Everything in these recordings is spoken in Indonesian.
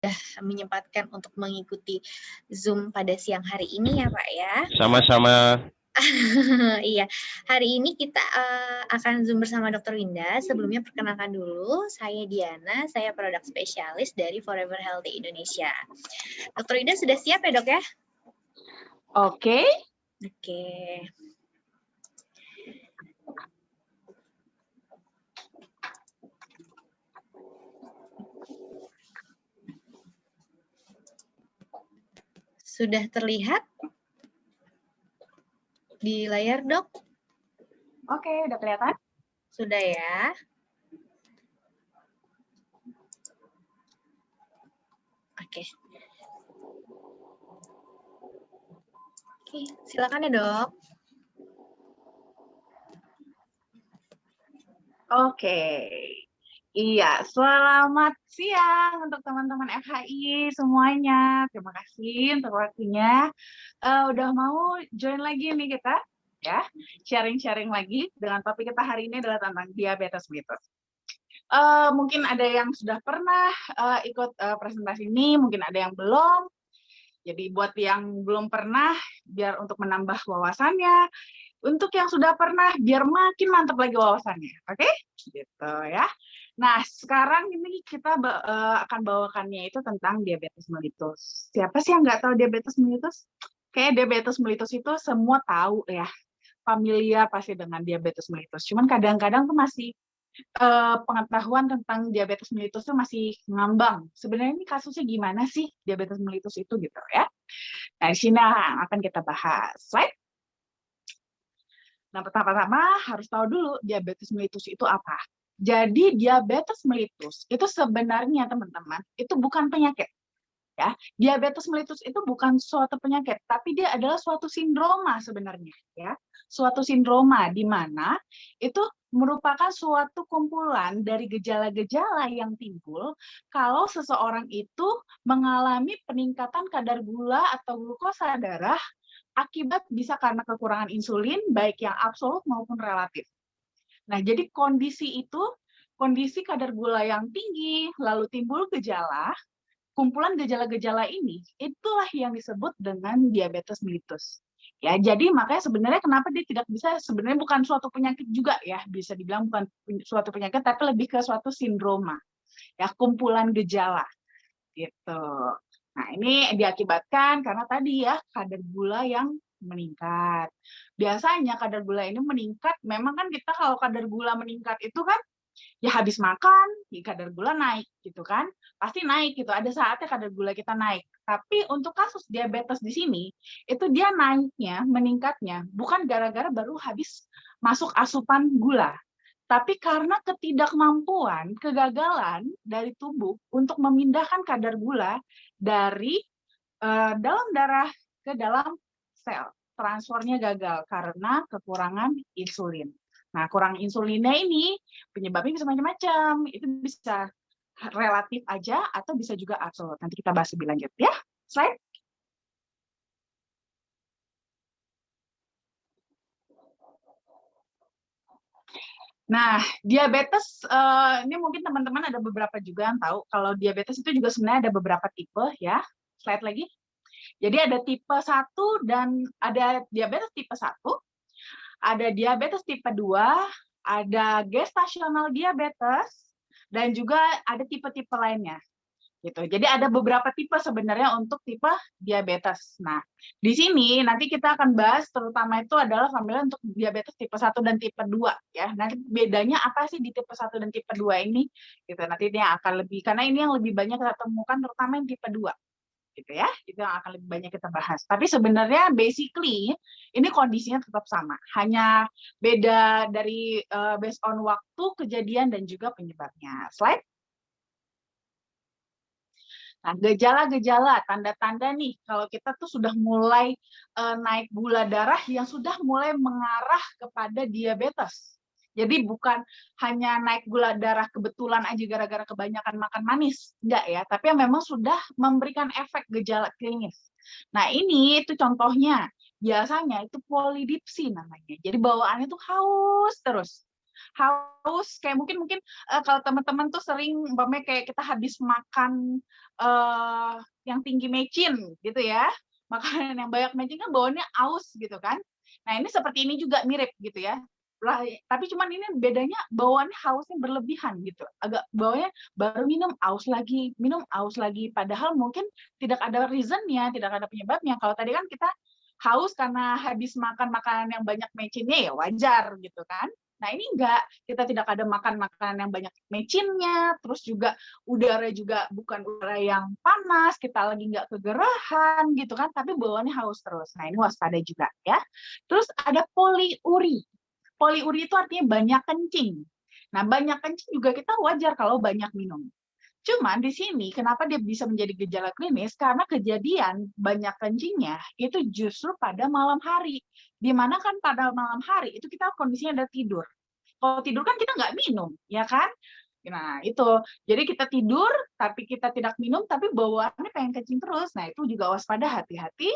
sudah menyempatkan untuk mengikuti Zoom pada siang hari ini ya Pak ya. Sama-sama. Iya, hari ini kita akan Zoom bersama Dr. Winda. Sebelumnya perkenalkan dulu, saya Diana, saya produk spesialis dari Forever Healthy Indonesia. Dr. Winda sudah siap ya dok ya? Oke. Oke. Sudah terlihat di layar dok? Oke, udah kelihatan? Sudah ya. Oke. Oke, silakan ya dok. Oke. Iya, selamat siang untuk teman-teman FHI semuanya. Terima kasih untuk waktunya. Udah mau join lagi nih kita, ya, sharing-sharing lagi dengan topik kita hari ini adalah tentang diabetes mellitus. Mungkin ada yang sudah pernah ikut presentasi ini, mungkin ada yang belum. Jadi buat yang belum pernah, biar untuk menambah wawasannya. Untuk yang sudah pernah, biar makin mantap lagi wawasannya. Oke? Gitu ya. Nah, sekarang ini kita akan bawakannya itu tentang diabetes mellitus. Siapa sih yang nggak tahu diabetes mellitus? Kayak diabetes mellitus itu semua tahu ya. Familiar pasti dengan diabetes mellitus. Cuman kadang-kadang tuh masih pengetahuan tentang diabetes mellitus itu masih ngambang. Sebenarnya ini kasusnya gimana sih diabetes mellitus itu gitu ya. Nah, di sini akan kita bahas. Slide. Nah, pertama-tama harus tahu dulu diabetes mellitus itu apa. Jadi diabetes mellitus itu sebenarnya teman-teman itu bukan penyakit. Ya, diabetes mellitus itu bukan suatu penyakit, tapi dia adalah suatu sindroma sebenarnya, ya. Suatu sindroma di mana itu merupakan suatu kumpulan dari gejala-gejala yang timbul kalau seseorang itu mengalami peningkatan kadar gula atau glukosa darah akibat bisa karena kekurangan insulin baik yang absolut maupun relatif. Nah, jadi kondisi itu, kondisi kadar gula yang tinggi, lalu timbul gejala, kumpulan gejala-gejala ini, itulah yang disebut dengan diabetes mellitus. Ya, jadi makanya sebenarnya kenapa dia tidak bisa, sebenarnya bukan suatu penyakit juga ya, bisa dibilang bukan suatu penyakit, tapi lebih ke suatu sindroma, ya, kumpulan gejala, gitu. Nah, ini diakibatkan karena tadi ya, kadar gula yang meningkat. Biasanya kadar gula ini meningkat, memang kan kita kalau kadar gula meningkat itu kan ya habis makan, ya kadar gula naik gitu kan. Pasti naik gitu, ada saatnya kadar gula kita naik. Tapi untuk kasus diabetes di sini, itu dia naiknya, meningkatnya bukan gara-gara baru habis masuk asupan gula. Tapi karena ketidakmampuan, kegagalan dari tubuh untuk memindahkan kadar gula dari dalam darah ke dalam sel. Transfernya gagal karena kekurangan insulin. Nah, kurang insulinnya ini penyebabnya bisa macam-macam. Itu bisa relatif aja atau bisa juga absolut. Nanti kita bahas lebih lanjut ya. Slide. Nah, diabetes ini mungkin teman-teman ada beberapa juga yang tahu kalau diabetes itu juga sebenarnya ada beberapa tipe ya. Slide lagi. Jadi ada tipe 1 dan ada diabetes tipe 1, ada diabetes tipe 2, ada gestasional diabetes, dan juga ada tipe-tipe lainnya. Gitu. Jadi ada beberapa tipe sebenarnya untuk tipe diabetes. Nah, di sini nanti kita akan bahas terutama itu adalah familiar untuk diabetes tipe 1 dan tipe 2 ya. Nanti bedanya apa sih di tipe 1 dan tipe 2 ini? Gitu. Nanti ini akan lebih karena ini yang lebih banyak kita temukan terutama yang tipe 2. Gitu ya, itu yang akan lebih banyak kita bahas. Tapi sebenarnya basically ini kondisinya tetap sama, hanya beda dari based on waktu, kejadian, dan juga penyebabnya. Slide. Nah, gejala-gejala, tanda-tanda nih, kalau kita tuh sudah mulai naik gula darah yang sudah mulai mengarah kepada diabetes. Jadi bukan hanya naik gula darah kebetulan aja gara-gara kebanyakan makan manis, enggak ya, tapi yang memang sudah memberikan efek gejala klinis. Nah, ini itu contohnya, biasanya itu polidipsi namanya. Jadi bawaannya tuh haus terus. Haus kayak mungkin kalau teman-teman tuh sering umpamanya kayak kita habis makan yang tinggi mecin gitu ya, makanan yang banyak mecin kan bawaannya aus gitu kan. Nah ini seperti ini juga mirip gitu ya. Lah, tapi cuman ini bedanya bawaannya hausnya berlebihan gitu. Agak bawanya baru minum aus lagi. Padahal mungkin tidak ada reasonnya, tidak ada penyebabnya. Kalau tadi kan kita haus karena habis makan makanan yang banyak mecinnya ya wajar gitu kan. Nah ini enggak, kita tidak ada makan makanan yang banyak mecinnya, terus juga udara juga bukan udara yang panas, kita lagi nggak kegerahan gitu kan, tapi bawaannya haus terus. Nah ini waspada juga ya. Terus ada poliuri. Poliuri itu artinya banyak kencing. Nah banyak kencing juga kita wajar kalau banyak minum. Cuman di sini kenapa dia bisa menjadi gejala klinis? Karena kejadian banyak kencingnya itu justru pada malam hari. Di mana kan pada malam hari itu kita kondisinya ada tidur. Kalau tidur kan kita nggak minum, ya kan? Nah, itu. Jadi kita tidur, tapi kita tidak minum, tapi bawaannya pengen kencing terus. Nah, itu juga waspada, hati-hati.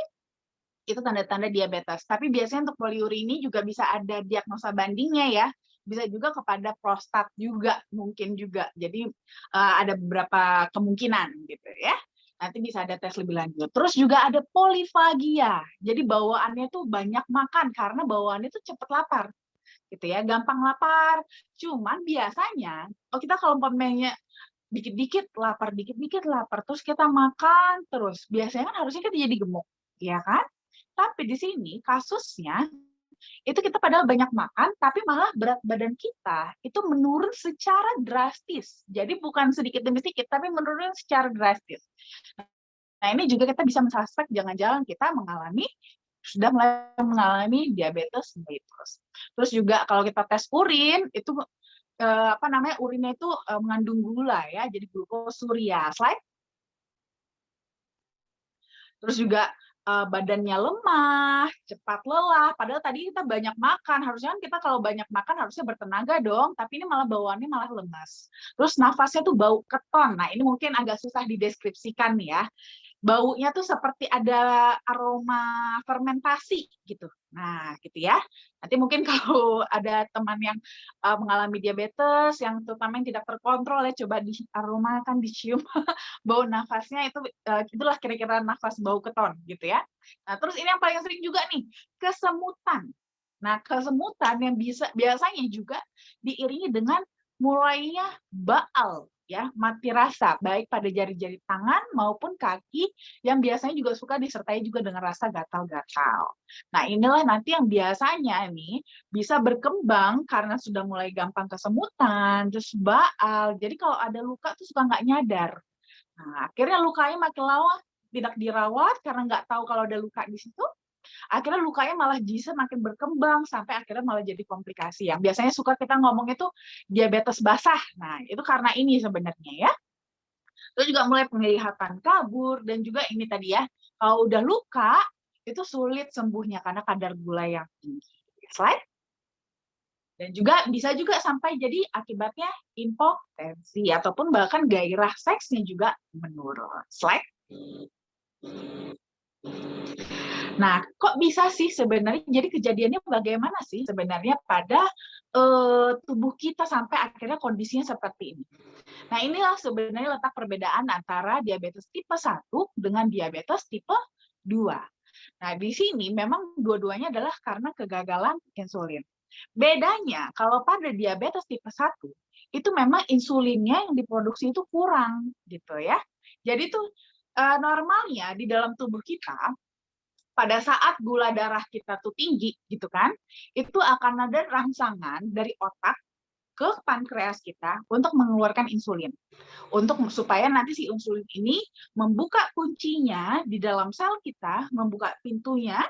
Itu tanda-tanda diabetes. Tapi biasanya untuk poliuri ini juga bisa ada diagnosa bandingnya ya. Bisa juga kepada prostat juga mungkin juga. Jadi ada beberapa kemungkinan gitu ya. Nanti bisa ada tes lebih lanjut. Terus juga ada polifagia. Jadi bawaannya tuh banyak makan karena bawaannya tuh cepet lapar. Gitu ya, gampang lapar. Cuman biasanya kita kalau umpamanya dikit-dikit lapar, dikit-dikit lapar, terus kita makan terus. Biasanya kan harusnya kita jadi gemuk, ya kan? Tapi di sini kasusnya itu kita padahal banyak makan, tapi malah berat badan kita itu menurun secara drastis. Jadi bukan sedikit demi sedikit, tapi menurun secara drastis. Nah ini juga kita bisa mensuspek jangan-jangan kita sudah mulai mengalami diabetes mellitus. Terus juga kalau kita tes urin itu urinnya itu mengandung gula ya, jadi glukosuria. Slide. Terus juga badannya lemah, cepat lelah. Padahal tadi kita banyak makan. Harusnya kan kita kalau banyak makan harusnya bertenaga dong. Tapi ini malah bawaannya malah lemas. Terus nafasnya tuh bau keton. Nah ini mungkin agak susah dideskripsikan nih ya. Baunya tuh seperti ada aroma fermentasi gitu. Nah, gitu ya. Nanti mungkin kalau ada teman yang mengalami diabetes, yang terutama yang tidak terkontrol ya, coba diaromakan, dicium bau nafasnya itu itulah kira-kira nafas bau keton gitu ya. Nah, terus ini yang paling sering juga nih, kesemutan. Nah, kesemutan yang biasanya juga diiringi dengan mulainya baal ya, mati rasa baik pada jari-jari tangan maupun kaki yang biasanya juga suka disertai juga dengan rasa gatal-gatal. Nah, inilah nanti yang biasanya nih bisa berkembang karena sudah mulai gampang kesemutan, terus baal. Jadi kalau ada luka tuh suka nggak nyadar. Nah, akhirnya lukanya makin lama tidak dirawat karena nggak tahu kalau ada luka di situ. Akhirnya lukanya malah bisa makin berkembang sampai akhirnya malah jadi komplikasi. Yang biasanya suka kita ngomong itu diabetes basah. Nah, itu karena ini sebenarnya ya. Terus juga mulai penglihatan kabur dan juga ini tadi ya, kalau udah luka itu sulit sembuhnya karena kadar gula yang tinggi. Slide. Dan juga bisa juga sampai jadi akibatnya impotensi ataupun bahkan gairah seksnya juga menurun. Slide. Nah, kok bisa sih sebenarnya? Jadi kejadiannya bagaimana sih sebenarnya pada tubuh kita sampai akhirnya kondisinya seperti ini? Nah, inilah sebenarnya letak perbedaan antara diabetes tipe 1 dengan diabetes tipe 2. Nah, di sini memang dua-duanya adalah karena kegagalan insulin. Bedanya, kalau pada diabetes tipe 1, itu memang insulinnya yang diproduksi itu kurang, gitu ya. Jadi itu normalnya di dalam tubuh kita, pada saat gula darah kita tuh tinggi, gitu kan, itu akan ada rangsangan dari otak ke pankreas kita untuk mengeluarkan insulin. Supaya nanti si insulin ini membuka kuncinya di dalam sel kita, membuka pintunya,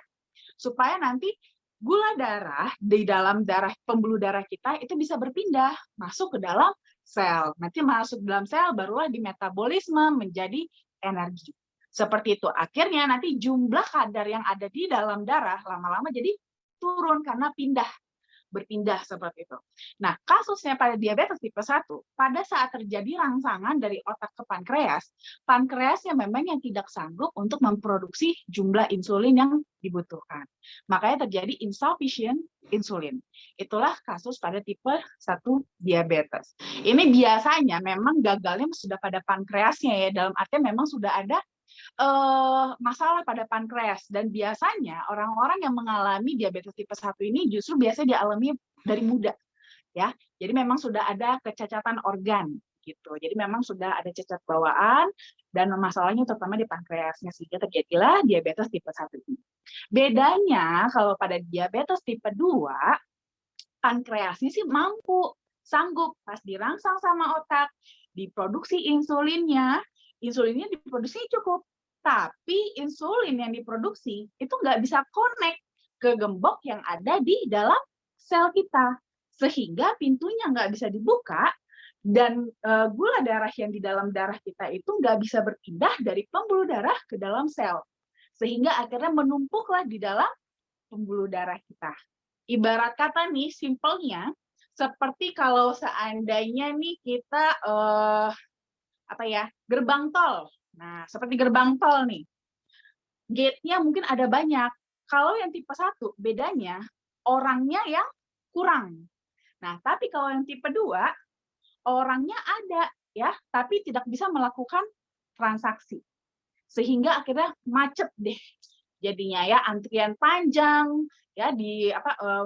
supaya nanti gula darah di dalam pembuluh darah kita itu bisa berpindah masuk ke dalam sel. Nanti masuk dalam sel barulah dimetabolisme menjadi energi. Seperti itu. Akhirnya nanti jumlah kadar yang ada di dalam darah lama-lama jadi turun karena pindah berpindah seperti itu. Nah, kasusnya pada diabetes tipe 1, pada saat terjadi rangsangan dari otak ke pankreas yang memang yang tidak sanggup untuk memproduksi jumlah insulin yang dibutuhkan. Makanya terjadi insufficient insulin. Itulah kasus pada tipe 1 diabetes. Ini biasanya memang gagalnya sudah pada pankreasnya ya, dalam artian memang sudah ada masalah pada pankreas, dan biasanya orang-orang yang mengalami diabetes tipe 1 ini justru biasanya dialami dari muda ya. Jadi memang sudah ada kecacatan organ gitu. Jadi memang sudah ada cacat bawaan dan masalahnya terutama di pankreasnya, sehingga terjadilah diabetes tipe 1 ini. Bedanya kalau pada diabetes tipe 2, pankreasnya sih sanggup pas dirangsang sama otak, diproduksi insulinnya diproduksi cukup. Tapi insulin yang diproduksi itu nggak bisa connect ke gembok yang ada di dalam sel kita. Sehingga pintunya nggak bisa dibuka, dan gula darah yang di dalam darah kita itu nggak bisa berpindah dari pembuluh darah ke dalam sel. Sehingga akhirnya menumpuklah di dalam pembuluh darah kita. Ibarat kata nih, simpelnya, seperti kalau seandainya nih kita gerbang tol. Nah, seperti gerbang tol nih. Gate-nya mungkin ada banyak. Kalau yang tipe 1, bedanya orangnya yang kurang. Nah, tapi kalau yang tipe 2, orangnya ada ya, tapi tidak bisa melakukan transaksi. Sehingga akhirnya macet deh. Jadinya ya, antrian panjang ya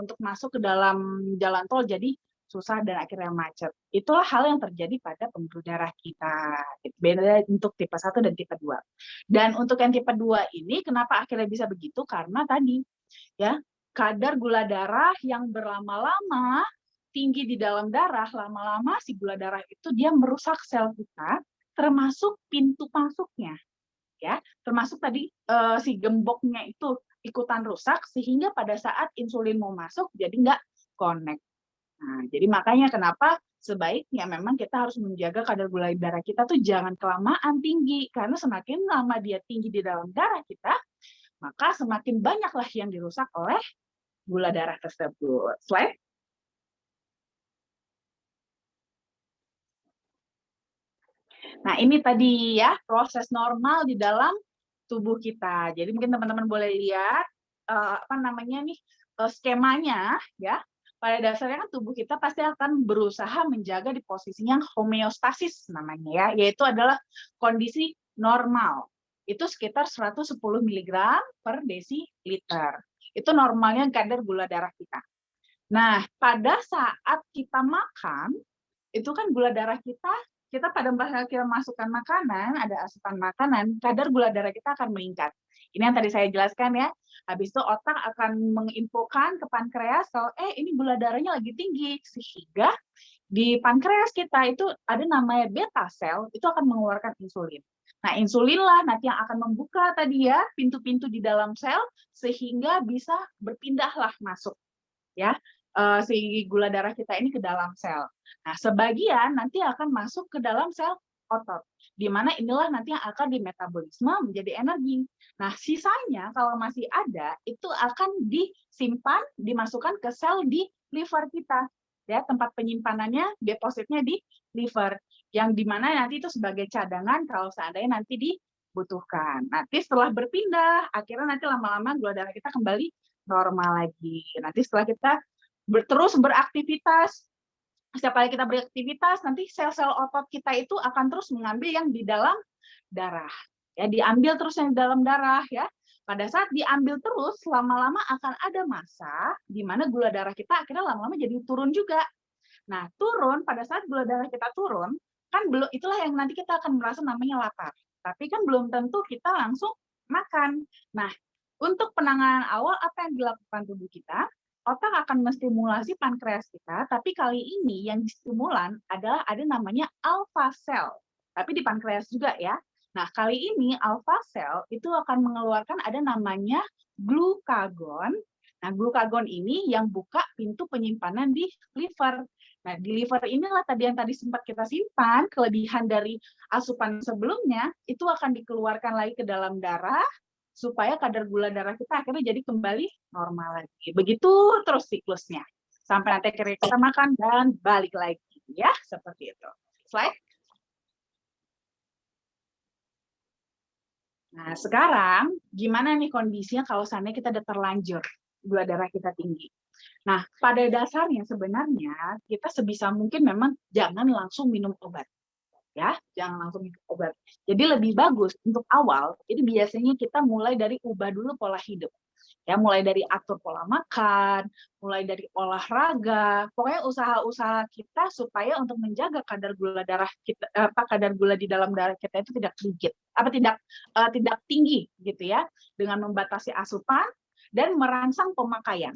untuk masuk ke dalam jalan tol, jadi susah dan akhirnya macet. Itulah hal yang terjadi pada pembuluh darah kita. Beda untuk tipe 1 dan tipe 2. Dan untuk yang tipe 2 ini kenapa akhirnya bisa begitu? Karena tadi ya, kadar gula darah yang berlama-lama tinggi di dalam darah, lama-lama si gula darah itu dia merusak sel kita, termasuk pintu masuknya. Ya, termasuk tadi si gemboknya itu ikutan rusak, sehingga pada saat insulin mau masuk jadi nggak connect. Nah, jadi makanya kenapa sebaiknya memang kita harus menjaga kadar gula darah kita tuh jangan kelamaan tinggi, karena semakin lama dia tinggi di dalam darah kita, maka semakin banyaklah yang dirusak oleh gula darah tersebut. Slide. Nah, ini tadi ya proses normal di dalam tubuh kita. Jadi mungkin teman-teman boleh lihat skemanya ya. Pada dasarnya kan tubuh kita pasti akan berusaha menjaga di posisinya homeostasis namanya ya, yaitu adalah kondisi normal. Itu sekitar 110 mg per desiliter. Itu normalnya kadar gula darah kita. Nah, pada saat kita makan, itu kan gula darah kita pada saat kita masukkan makanan, ada asupan makanan, kadar gula darah kita akan meningkat. Ini yang tadi saya jelaskan ya. Habis itu otak akan menginfokan ke pankreas kalau ini gula darahnya lagi tinggi, sehingga di pankreas kita itu ada namanya beta sel, itu akan mengeluarkan insulin. Nah, insulinlah nanti yang akan membuka tadi ya pintu-pintu di dalam sel, sehingga bisa berpindahlah masuk ya si gula darah kita ini ke dalam sel. Nah, sebagian nanti akan masuk ke dalam sel otot, di mana inilah nanti yang akan dimetabolisme menjadi energi. Nah, sisanya kalau masih ada, itu akan disimpan, dimasukkan ke sel di liver kita. Ya, tempat penyimpanannya, depositnya di liver, yang dimana nanti itu sebagai cadangan kalau seandainya nanti dibutuhkan. Nanti setelah berpindah, akhirnya nanti lama-lama gula darah kita kembali normal lagi. Nanti setelah kita terus beraktivitas, setiap kali kita beraktivitas, nanti sel-sel otot kita itu akan terus mengambil yang di dalam darah. Ya, diambil terus yang di dalam darah ya. Pada saat diambil terus, lama-lama akan ada masa di mana gula darah kita akhirnya lama-lama jadi turun juga. Nah, turun pada saat gula darah kita turun, kan belum, itulah yang nanti kita akan merasa namanya lapar. Tapi kan belum tentu kita langsung makan. Nah, untuk penanganan awal apa yang dilakukan tubuh kita? Otak akan menstimulasi pankreas kita, tapi kali ini yang distimulan adalah ada namanya alpha cell. Tapi di pankreas juga ya. Nah, kali ini alpha cell itu akan mengeluarkan ada namanya glukagon. Nah, glukagon ini yang buka pintu penyimpanan di liver. Nah, di liver inilah tadi yang tadi sempat kita simpan, kelebihan dari asupan sebelumnya, itu akan dikeluarkan lagi ke dalam darah, supaya kadar gula darah kita akhirnya jadi kembali normal lagi. Begitu terus siklusnya. sampai nanti akhirnya kita makan dan balik lagi, ya, seperti itu. Slide. Nah, sekarang gimana nih kondisinya kalau seandainya kita udah terlanjur gula darah kita tinggi? Nah, pada dasarnya sebenarnya kita sebisa mungkin memang jangan langsung minum obat. Ya, jangan langsung minum obat. Jadi lebih bagus untuk awal, itu biasanya kita mulai dari ubah dulu pola hidup. Ya, mulai dari atur pola makan, mulai dari olahraga, pokoknya usaha-usaha kita supaya untuk menjaga kadar gula darah kita, kadar gula di dalam darah kita itu tidak sedikit, tidak tinggi gitu ya, dengan membatasi asupan dan merangsang pemakaian.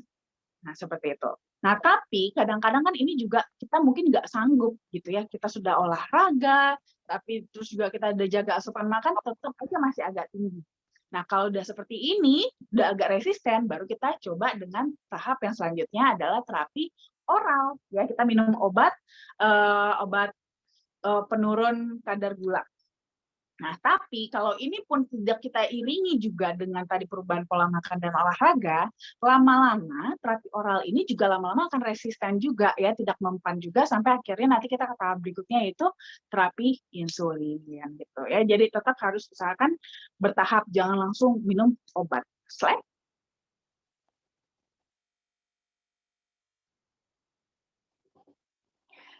Nah, seperti itu. Nah, tapi kadang-kadang kan ini juga kita mungkin nggak sanggup gitu ya, kita sudah olahraga, tapi terus juga kita udah jaga asupan makan, tetap aja masih agak tinggi. Nah, kalau udah seperti ini, udah agak resisten, baru kita coba dengan tahap yang selanjutnya adalah terapi oral. Ya, kita minum obat penurun kadar gula. Nah, tapi kalau ini pun tidak kita iringi juga dengan tadi perubahan pola makan dan olahraga, lama-lama terapi oral ini juga lama-lama akan resisten juga ya, tidak mempan juga sampai akhirnya nanti kita ke tahap berikutnya yaitu terapi insulin gitu ya. Jadi tetap harus usahakan bertahap, jangan langsung minum obat. Slide.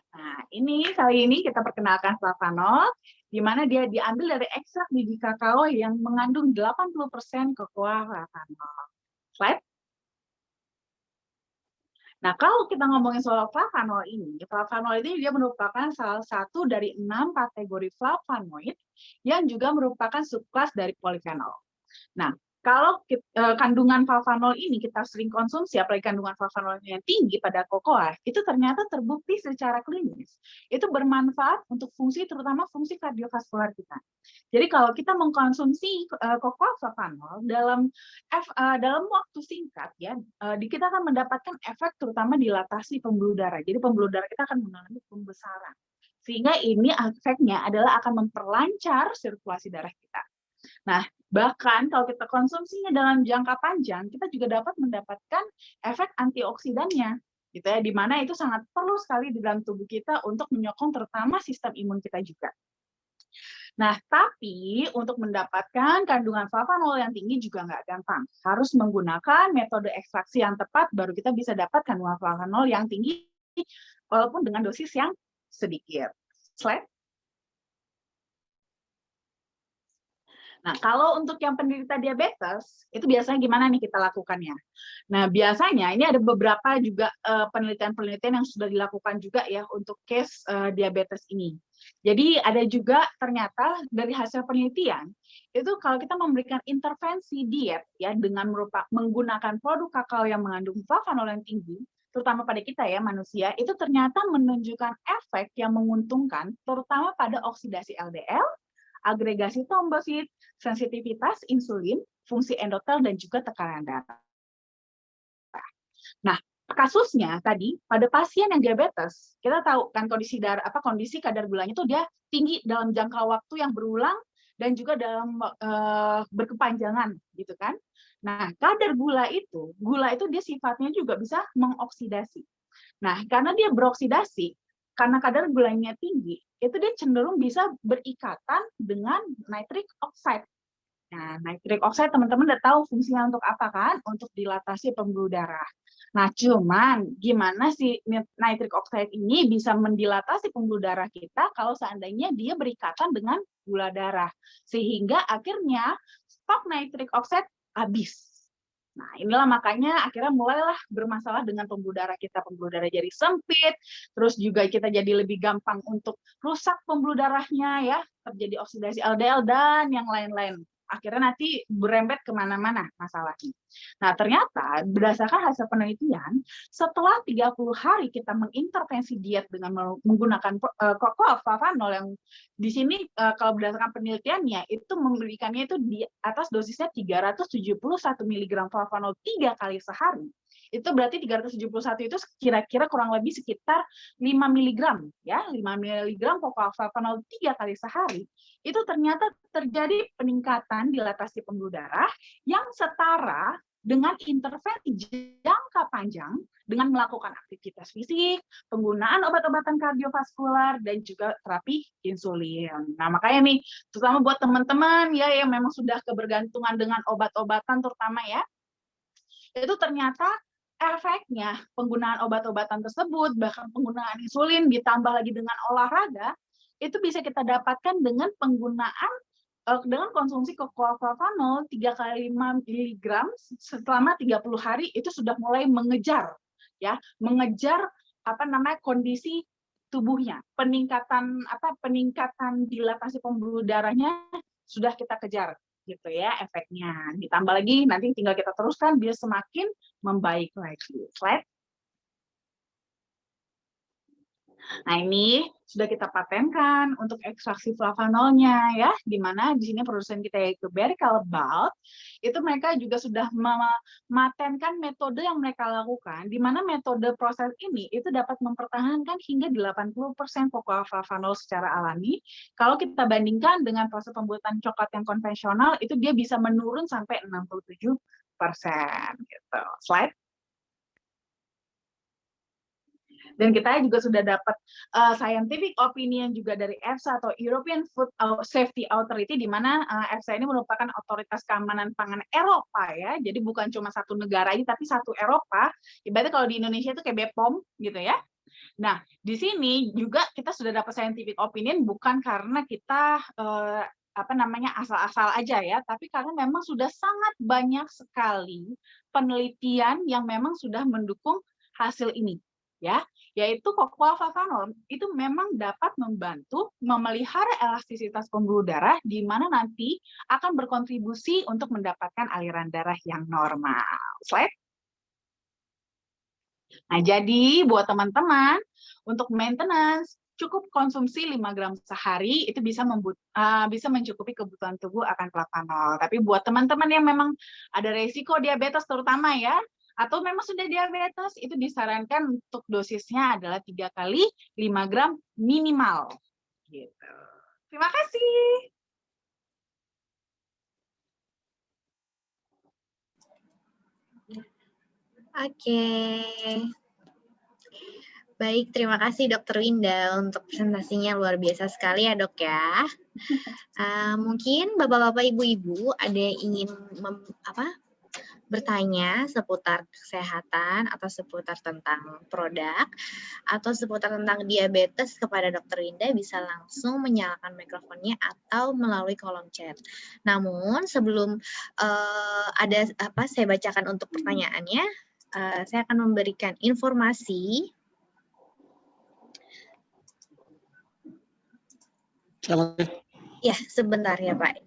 Nah, ini kali ini kita perkenalkan flavanol, di mana dia diambil dari ekstrak biji kakao yang mengandung 80% kokoa flavanol. Slide. Nah, kalau kita ngomongin soal flavanol ini dia merupakan salah satu dari 6 kategori flavonoid yang juga merupakan subkelas dari polifenol. Nah, kalau kandungan flavanol ini kita sering konsumsi, apalagi kandungan flavanolnya yang tinggi pada kokoa, itu ternyata terbukti secara klinis. Itu bermanfaat untuk fungsi, terutama fungsi kardiovaskular kita. Jadi kalau kita mengkonsumsi kokoa flavanol dalam waktu singkat, ya, kita akan mendapatkan efek terutama dilatasi pembuluh darah. Jadi pembuluh darah kita akan mengalami pembesaran. Sehingga ini efeknya adalah akan memperlancar sirkulasi darah kita. Nah, bahkan kalau kita konsumsinya dalam jangka panjang, kita juga dapat mendapatkan efek antioksidannya, gitu ya, di mana itu sangat perlu sekali di dalam tubuh kita untuk menyokong terutama sistem imun kita juga. Nah, tapi untuk mendapatkan kandungan flavanol yang tinggi juga nggak gampang. Harus menggunakan metode ekstraksi yang tepat, baru kita bisa dapat kandungan flavanol yang tinggi, walaupun dengan dosis yang sedikit. Slide. Nah, kalau untuk yang penderita diabetes, itu biasanya gimana nih kita lakukannya? Nah, biasanya ini ada beberapa juga penelitian-penelitian yang sudah dilakukan juga ya untuk case diabetes ini. Jadi ada juga ternyata dari hasil penelitian, itu kalau kita memberikan intervensi diet ya dengan menggunakan produk kakao yang mengandung flavanol yang tinggi, terutama pada kita ya manusia, itu ternyata menunjukkan efek yang menguntungkan, terutama pada oksidasi LDL, agregasi trombosit, sensitivitas insulin, fungsi endotel, dan juga tekanan darah. Nah, kasusnya tadi pada pasien yang diabetes, kita tahu kan kondisi kadar gulanya itu dia tinggi dalam jangka waktu yang berulang dan juga dalam berkepanjangan, gitu kan? Nah, kadar gula itu dia sifatnya juga bisa mengoksidasi. Nah, karena dia beroksidasi, karena kadar gulanya tinggi, itu dia cenderung bisa berikatan dengan nitric oxide. Nah, nitric oxide teman-teman udah tahu fungsinya untuk apa kan? Untuk dilatasi pembuluh darah. Nah, cuman gimana sih nitric oxide ini bisa mendilatasi pembuluh darah kita kalau seandainya dia berikatan dengan gula darah. Sehingga akhirnya stok nitric oxide habis. Nah, inilah makanya akhirnya mulailah bermasalah dengan pembuluh darah kita. Pembuluh darah jadi sempit, terus juga kita jadi lebih gampang untuk rusak pembuluh darahnya, ya, terjadi oksidasi LDL, dan yang lain-lain. Akhirnya nanti berembet kemana-mana masalahnya. Nah, ternyata berdasarkan hasil penelitian, setelah 30 hari kita mengintervensi diet dengan menggunakan kokoa flavanol yang di sini kalau berdasarkan penelitiannya itu memberikannya itu di atas dosisnya 371 mg flavanol 3 kali sehari. Itu berarti 371 itu kira-kira kurang lebih sekitar 5 mg ya, 5 mg kokoa flavanol 3 kali sehari. Itu ternyata terjadi peningkatan dilatasi pembuluh darah yang setara dengan intervensi jangka panjang dengan melakukan aktivitas fisik, penggunaan obat-obatan kardiovaskular, dan juga terapi insulin. Nah, makanya nih, terutama buat teman-teman ya yang memang sudah kebergantungan dengan obat-obatan terutama ya, itu ternyata efeknya penggunaan obat-obatan tersebut, bahkan penggunaan insulin ditambah lagi dengan olahraga, itu bisa kita dapatkan dengan penggunaan dengan konsumsi kokoaflavanol 3 kali 5 mg selama 30 hari itu sudah mulai mengejar kondisi tubuhnya. Peningkatan dilatasi pembuluh darahnya sudah kita kejar gitu ya efeknya. Ditambah lagi nanti tinggal kita teruskan biar semakin membaik lagi. Slide. Nah, ini sudah kita patenkan untuk ekstraksi flavanolnya ya, di mana di sini produsen kita yaitu Berkel Balt, itu mereka juga sudah mematenkan metode yang mereka lakukan, di mana metode proses ini itu dapat mempertahankan hingga 80% kokoaflavanol secara alami. Kalau kita bandingkan dengan proses pembuatan coklat yang konvensional, itu dia bisa menurun sampai 67%. Gitu. Slide. Dan kita juga sudah dapat scientific opinion juga dari EFSA atau European Food Safety Authority, di mana EFSA ini merupakan otoritas keamanan pangan Eropa ya. Jadi bukan cuma satu negara ini, tapi satu Eropa. Ibaratnya kalau di Indonesia itu kayak BPOM gitu ya. Nah, di sini juga kita sudah dapat scientific opinion bukan karena kita asal-asal aja ya, tapi karena memang sudah sangat banyak sekali penelitian yang memang sudah mendukung hasil ini ya, yaitu kokoaflavanol itu memang dapat membantu memelihara elastisitas pembuluh darah di mana nanti akan berkontribusi untuk mendapatkan aliran darah yang normal. Slide. Nah, jadi buat teman-teman untuk maintenance cukup konsumsi 5 gram sehari itu bisa mencukupi kebutuhan tubuh akan flavanol. Tapi buat teman-teman yang memang ada resiko diabetes terutama ya, atau memang sudah diabetes, itu disarankan untuk dosisnya adalah 3 kali 5 gram minimal. Gitu. Terima kasih. Oke. Baik, terima kasih Dokter Winda untuk presentasinya luar biasa sekali ya dok ya. Mungkin bapak-bapak, ibu-ibu ada yang ingin bertanya seputar kesehatan atau seputar tentang produk atau seputar tentang diabetes kepada Dokter Winda, bisa langsung menyalakan mikrofonnya atau melalui kolom chat. Namun sebelum saya bacakan untuk pertanyaannya, saya akan memberikan informasi. Ya, sebentar ya Pak.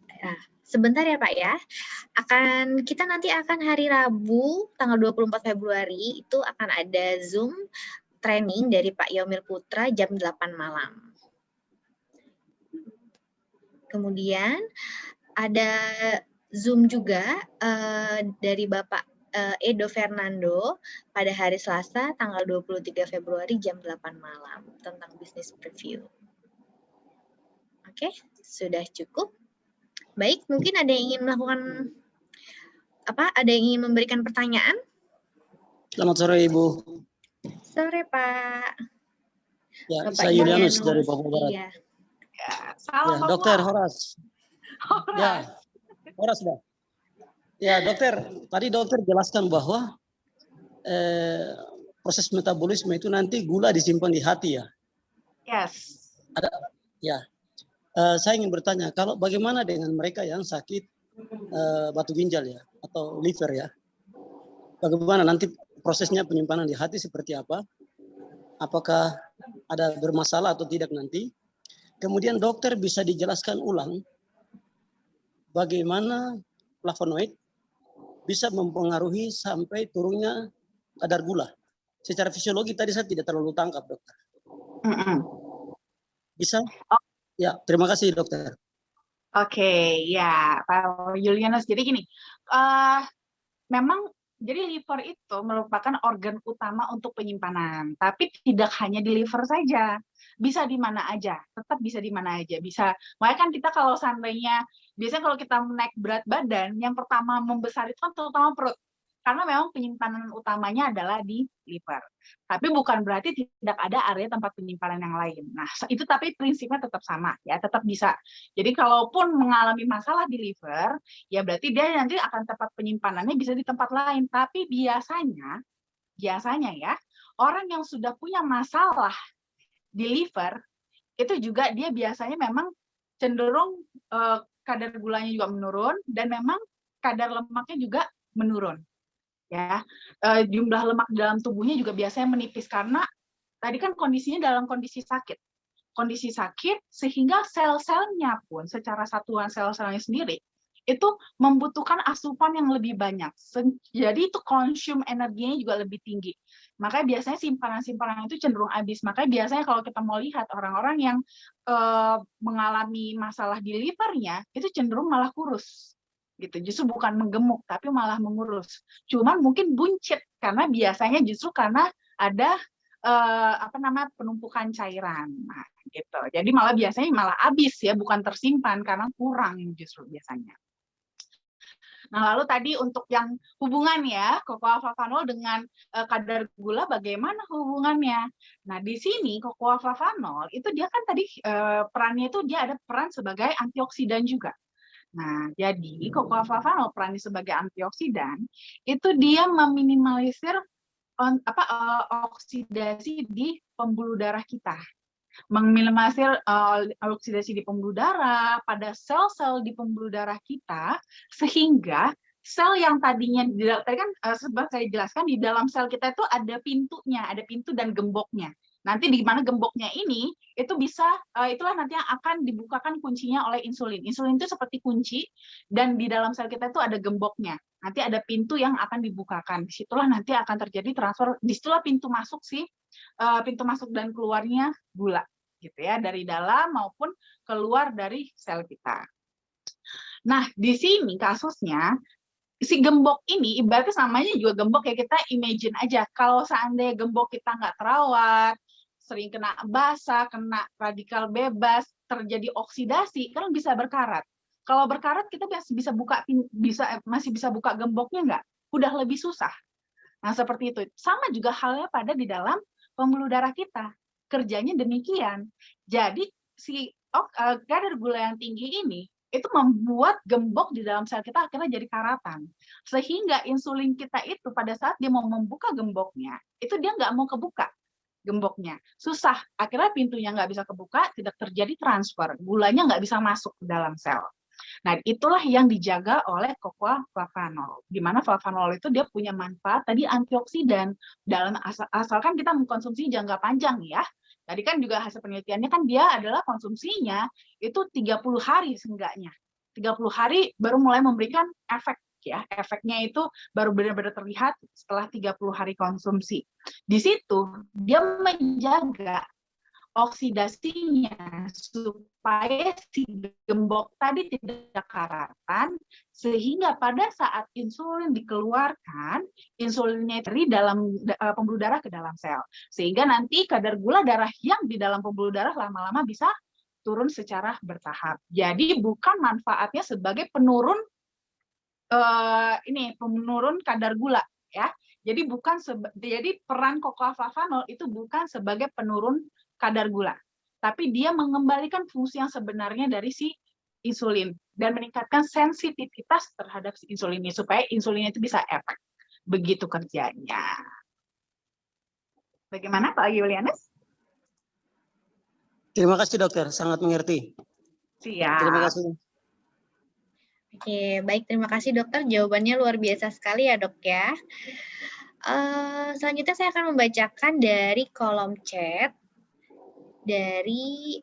Sebentar ya Pak ya. Kita nanti akan hari Rabu tanggal 24 Februari itu akan ada Zoom training dari Pak Yomil Putra jam 8 malam. Kemudian ada Zoom juga dari Bapak Edo Fernando pada hari Selasa tanggal 23 Februari jam 8 malam tentang business preview. Oke, sudah cukup. Baik, mungkin ada yang ingin melakukan ada yang ingin memberikan pertanyaan? Selamat sore Ibu. Sore Pak. Ya, saya Julianus dari Papua Barat. Iya. Salam ya, Dokter Horas. Ya, Horas Pak. Ya, Dokter, tadi Dokter jelaskan bahwa proses metabolisme itu nanti gula disimpan di hati ya. Yes. Ada, ya. Saya ingin bertanya, kalau bagaimana dengan mereka yang sakit batu ginjal ya, atau liver ya? Bagaimana nanti prosesnya penyimpanan di hati seperti apa? Apakah ada bermasalah atau tidak nanti? Kemudian dokter bisa dijelaskan ulang bagaimana flavonoid bisa mempengaruhi sampai turunnya kadar gula. Secara fisiologi tadi saya tidak terlalu tangkap, dokter. Bisa? Ya, terima kasih dokter. Oke, ya Pak Julianus. Jadi gini, memang jadi liver itu merupakan organ utama untuk penyimpanan, tapi tidak hanya di liver saja, bisa di mana aja, tetap bisa di mana aja, bisa. Makanya kan kita kalau seandainya, biasanya kalau kita naik berat badan, yang pertama membesar itu kan terutama perut, karena memang penyimpanan utamanya adalah di liver. Tapi bukan berarti tidak ada area tempat penyimpanan yang lain. Nah, itu tapi prinsipnya tetap sama ya, tetap bisa. Jadi kalaupun mengalami masalah di liver, ya berarti dia nanti akan tempat penyimpanannya bisa di tempat lain. Tapi biasanya ya, orang yang sudah punya masalah di liver, itu juga dia biasanya memang cenderung kadar gulanya juga menurun, dan memang kadar lemaknya juga menurun. Ya, jumlah lemak dalam tubuhnya juga biasanya menipis karena tadi kan kondisinya dalam kondisi sakit sehingga sel-selnya pun secara satuan sel-selnya sendiri itu membutuhkan asupan yang lebih banyak, jadi itu consume energinya juga lebih tinggi, makanya biasanya simpanan-simpanan itu cenderung habis. Makanya biasanya kalau kita mau lihat orang-orang yang mengalami masalah di livernya itu cenderung malah kurus gitu, justru bukan menggemuk tapi malah mengurus, cuman mungkin buncit karena biasanya justru karena ada penumpukan cairan. Nah, gitu. Jadi biasanya malah habis ya, bukan tersimpan karena kurang justru biasanya. Nah, lalu tadi untuk yang hubungan ya, cocoa flavanol dengan kadar gula bagaimana hubungannya? Nah, di sini cocoa flavanol itu dia kan tadi perannya itu dia ada peran sebagai antioksidan juga. Nah, jadi cocoa flavanol perannya sebagai antioksidan itu dia meminimalisir oksidasi di pembuluh darah kita, meminimalisir oksidasi di pembuluh darah pada sel-sel di pembuluh darah kita, sehingga sel yang tadinya tadi kan sebab saya jelaskan di dalam sel kita itu ada pintunya, ada pintu dan gemboknya. Nanti di mana gemboknya ini itu bisa itulah nanti yang akan dibukakan kuncinya oleh insulin. Insulin itu seperti kunci dan di dalam sel kita itu ada gemboknya. Nanti ada pintu yang akan dibukakan. Disitulah nanti akan terjadi transfer. Disitulah pintu masuk pintu masuk dan keluarnya gula gitu ya, dari dalam maupun keluar dari sel kita. Nah, di sini kasusnya si gembok ini ibaratnya namanya juga gembok ya, kita imagine aja kalau seandainya gembok kita nggak terawat, sering kena basah, kena radikal bebas, terjadi oksidasi, kan bisa berkarat. Kalau berkarat kita masih bisa buka gemboknya nggak? Udah lebih susah. Nah, seperti itu. Sama juga halnya pada di dalam pembuluh darah kita. Kerjanya demikian. Jadi si kadar gula yang tinggi ini itu membuat gembok di dalam sel kita akhirnya jadi karatan. Sehingga insulin kita itu pada saat dia mau membuka gemboknya, itu dia nggak mau kebuka gemboknya. Susah. Akhirnya pintunya nggak bisa kebuka, tidak terjadi transfer. Gulanya nggak bisa masuk ke dalam sel. Nah, itulah yang dijaga oleh cocoa flavanol. Di mana flavanol itu dia punya manfaat tadi antioksidan. Asalkan kita mengkonsumsi jangka panjang ya. Tadi kan juga hasil penelitiannya kan dia adalah konsumsinya itu 30 hari seenggaknya. 30 hari baru mulai memberikan efek ya. Efeknya itu baru benar-benar terlihat setelah 30 hari konsumsi. Di situ dia menjaga oksidasinya supaya si gembok tadi tidak karatan, sehingga pada saat insulin dikeluarkan, insulinnya dari dalam pembuluh darah ke dalam sel, sehingga nanti kadar gula darah yang di dalam pembuluh darah lama-lama bisa turun secara bertahap. Jadi bukan manfaatnya sebagai penurun penurun kadar gula ya. Jadi peran cocoa flavanol itu bukan sebagai penurun kadar gula, tapi dia mengembalikan fungsi yang sebenarnya dari si insulin dan meningkatkan sensitivitas terhadap si insulinnya supaya insulinnya itu bisa efek. Begitu kerjanya. Bagaimana Pak Julianus? Terima kasih dokter, sangat mengerti. Siap. Terima kasih. Oke, baik, terima kasih dokter. Jawabannya luar biasa sekali ya dok ya. Selanjutnya saya akan membacakan dari kolom chat dari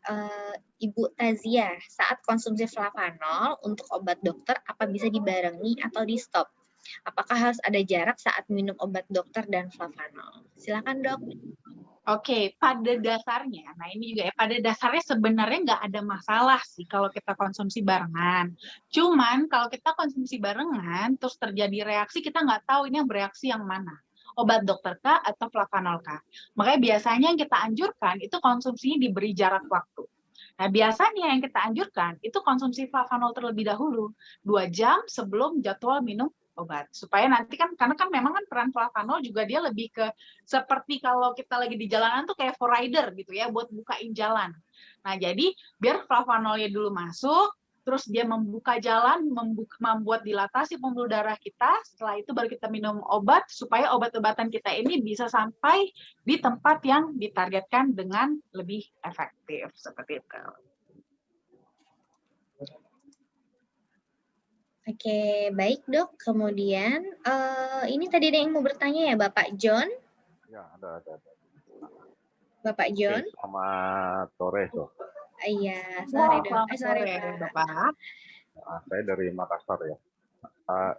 Ibu Tazia. Saat konsumsi flavanol untuk obat dokter, apa bisa dibarengi atau di stop? Apakah harus ada jarak saat minum obat dokter dan flavanol? Silakan dok. Oke, pada dasarnya, nah ini juga ya, pada dasarnya sebenarnya nggak ada masalah sih kalau kita konsumsi barengan. Cuman kalau kita konsumsi barengan, terus terjadi reaksi, kita nggak tahu ini yang bereaksi yang mana. Obat dokter kah atau flavanol kah? Makanya biasanya yang kita anjurkan itu konsumsinya diberi jarak waktu. Nah, biasanya yang kita anjurkan itu konsumsi flavanol terlebih dahulu, 2 jam sebelum jadwal minum obat. Supaya nanti kan, karena kan memang kan peran flavanol juga dia lebih ke seperti kalau kita lagi di jalanan tuh kayak for rider gitu ya, buat bukain jalan. Nah, jadi biar flavanolnya dulu masuk, terus dia membuka jalan, membuat dilatasi pembuluh darah kita. Setelah itu baru kita minum obat, supaya obat-obatan kita ini bisa sampai di tempat yang ditargetkan dengan lebih efektif. Seperti itu. Oke, baik dok. Kemudian, ini tadi ada yang mau bertanya ya, Bapak John? Ya, ada. Bapak John? Oke, selamat sore, dok. Iya, sore dok. Sore, Bapak. Saya dari Makassar ya.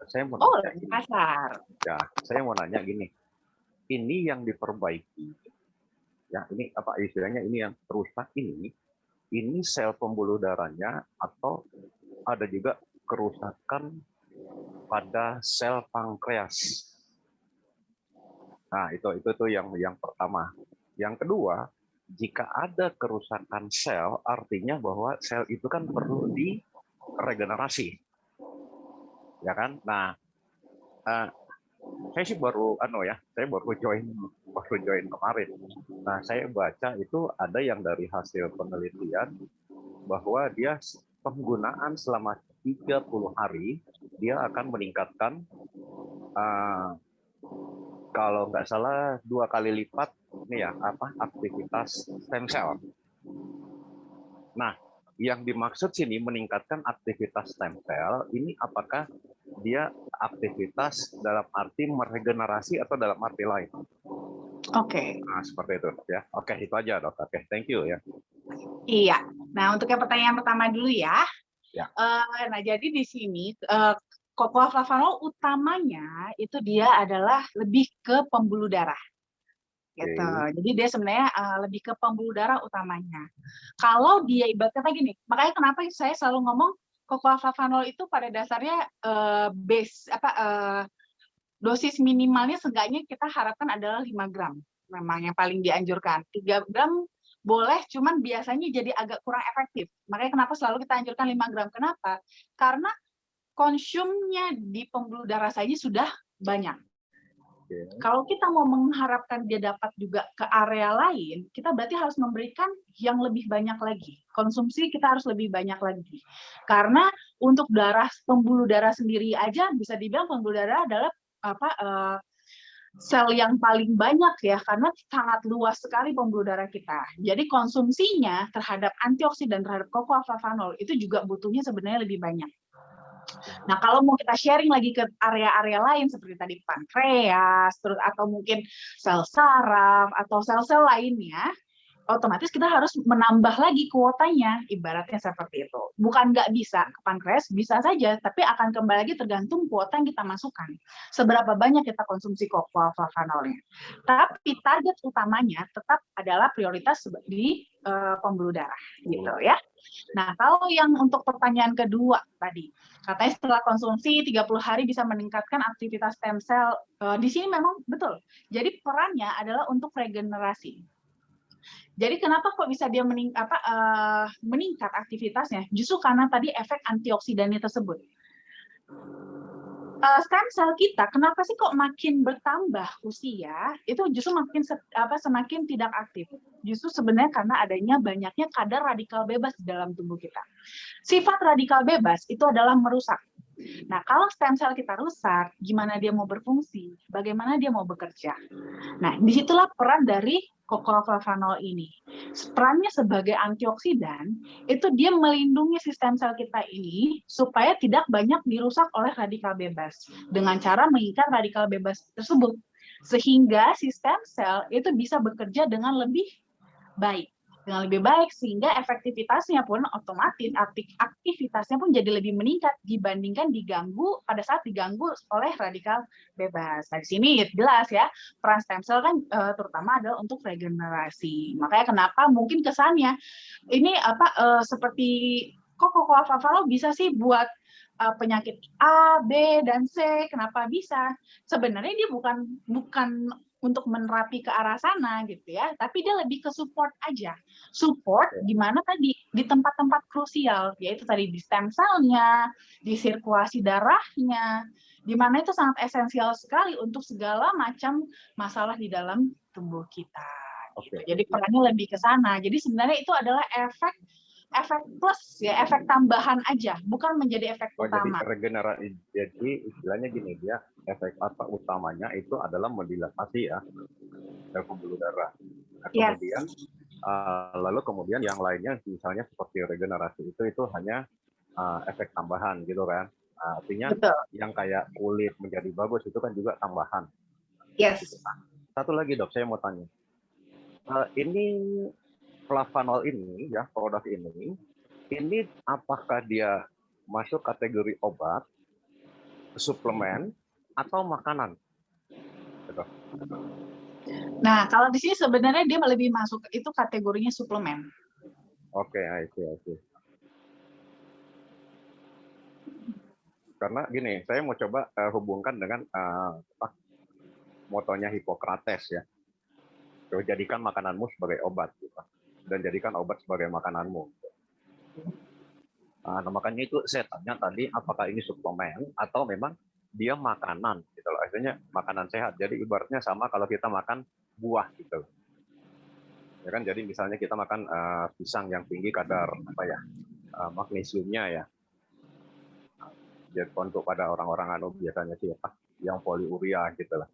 Saya mau Oh, nanya dari gini. Makassar. Ya, saya mau nanya gini. Ini yang diperbaiki, ya ini apa istilahnya, ini yang rusak ini sel pembuluh darahnya atau ada juga kerusakan pada sel pankreas. Nah, itu yang pertama. Yang kedua, jika ada kerusakan sel, artinya bahwa sel itu kan perlu diregenerasi, ya kan? Nah, saya sih saya baru join kemarin. Nah, saya baca itu ada yang dari hasil penelitian bahwa dia penggunaan selama 30 hari dia akan meningkatkan kalau nggak salah 2 kali lipat aktivitas stem cell. Nah, yang dimaksud sini meningkatkan aktivitas stem cell ini apakah dia aktivitas dalam arti meregenerasi atau dalam arti lain? Oke. Nah, seperti itu ya. Oke, itu aja dok. Oke, thank you ya. Iya. Nah, untuk yang pertanyaan pertama dulu ya. Ya. Nah, jadi di sini cocoa flavanol utamanya itu dia adalah lebih ke pembuluh darah. Gitu. Jadi dia sebenarnya lebih ke pembuluh darah utamanya. Kalau dia ibaratnya gini, makanya kenapa saya selalu ngomong cocoa flavanol itu pada dasarnya dosis minimalnya seenggaknya kita harapkan adalah 5 gram. Memang yang paling dianjurkan. 3 gram boleh, cuman biasanya jadi agak kurang efektif. Makanya kenapa selalu kita anjurkan 5 gram. Kenapa? Karena konsumnya di pembuluh darah saja sudah banyak. Kalau kita mau mengharapkan dia dapat juga ke area lain, kita berarti harus memberikan yang lebih banyak lagi. Konsumsi kita harus lebih banyak lagi. Karena untuk pembuluh darah sendiri aja bisa dibilang pembuluh darah adalah sel yang paling banyak ya, karena sangat luas sekali pembuluh darah kita. Jadi konsumsinya terhadap antioksidan, terhadap cocoa flavanol itu juga butuhnya sebenarnya lebih banyak. Nah, kalau mau kita sharing lagi ke area-area lain seperti tadi pankreas, terus atau mungkin sel saraf atau sel-sel lainnya, otomatis kita harus menambah lagi kuotanya, ibaratnya seperti itu. Bukan nggak bisa ke pankreas, bisa saja, tapi akan kembali lagi tergantung kuota yang kita masukkan. Seberapa banyak kita konsumsi cocoa flavanolnya. Tapi target utamanya tetap adalah prioritas di pembuluh darah, gitu ya. Nah, kalau yang untuk pertanyaan kedua tadi, katanya setelah konsumsi 30 hari bisa meningkatkan aktivitas stem cell. Di sini memang betul. Jadi perannya adalah untuk regenerasi. Jadi kenapa kok bisa dia meningkat aktivitasnya? Justru karena tadi efek antioksidannya tersebut. Stem cell kita, kenapa sih kok makin bertambah usia, itu justru semakin tidak aktif. Justru sebenarnya karena adanya banyaknya kadar radikal bebas di dalam tubuh kita. Sifat radikal bebas itu adalah merusak. Nah, kalau stem cell kita rusak, gimana dia mau berfungsi? Bagaimana dia mau bekerja? Nah, disitulah peran dari cocoa flavanol ini. Perannya sebagai antioksidan, itu dia melindungi sistem sel kita ini supaya tidak banyak dirusak oleh radikal bebas. Dengan cara mengikat radikal bebas tersebut. Sehingga sistem sel itu bisa bekerja dengan lebih baik. Dengan lebih baik, sehingga efektivitasnya pun otomatis, aktivitasnya pun jadi lebih meningkat dibandingkan pada saat diganggu oleh radikal bebas. Nah, di sini jelas ya, peran stem cell kan terutama adalah untuk regenerasi. Makanya kenapa mungkin kesannya ini seperti kok cocoa flavanol bisa sih buat penyakit A, B, dan C. Kenapa bisa? Sebenarnya dia bukan untuk menerapi ke arah sana gitu ya, tapi dia lebih ke support aja. Support di mana tadi di tempat-tempat krusial, yaitu tadi di stem cell-nya, di sirkulasi darahnya, di mana itu sangat esensial sekali untuk segala macam masalah di dalam tubuh kita. Gitu. Jadi perannya lebih ke sana. Jadi sebenarnya itu adalah efek plus ya, efek tambahan aja, bukan menjadi efek utama. Jadi regenerasi, jadi istilahnya gini, dia efek apa utamanya itu adalah mendilatasi ya sel pembuluh darah. Nah, kemudian lalu kemudian yang lainnya misalnya seperti regenerasi itu hanya efek tambahan gitu kan. Artinya betul. Yang kayak kulit menjadi bagus itu kan juga tambahan. Yes. Satu lagi dok, saya mau tanya. Ini flavanol ini ya, produk ini apakah dia masuk kategori obat, suplemen, atau makanan? Gitu. Nah, kalau di sini sebenarnya dia lebih masuk itu kategorinya suplemen. Oke, I see. Karena gini, saya mau coba hubungkan dengan motonya Hippocrates ya. Jadikan makananmu sebagai obat gitu. Dan jadikan obat sebagai makananmu. Nah, makanya itu saya tanya tadi apakah ini suplemen atau memang dia makanan gitu loh. Artinya makanan sehat. Jadi ibaratnya sama kalau kita makan buah gitu. Ya kan, jadi misalnya kita makan pisang yang tinggi kadar magnesiumnya ya. Jadi untuk pada orang-orang biasanya sih yang poliuria gitu lah.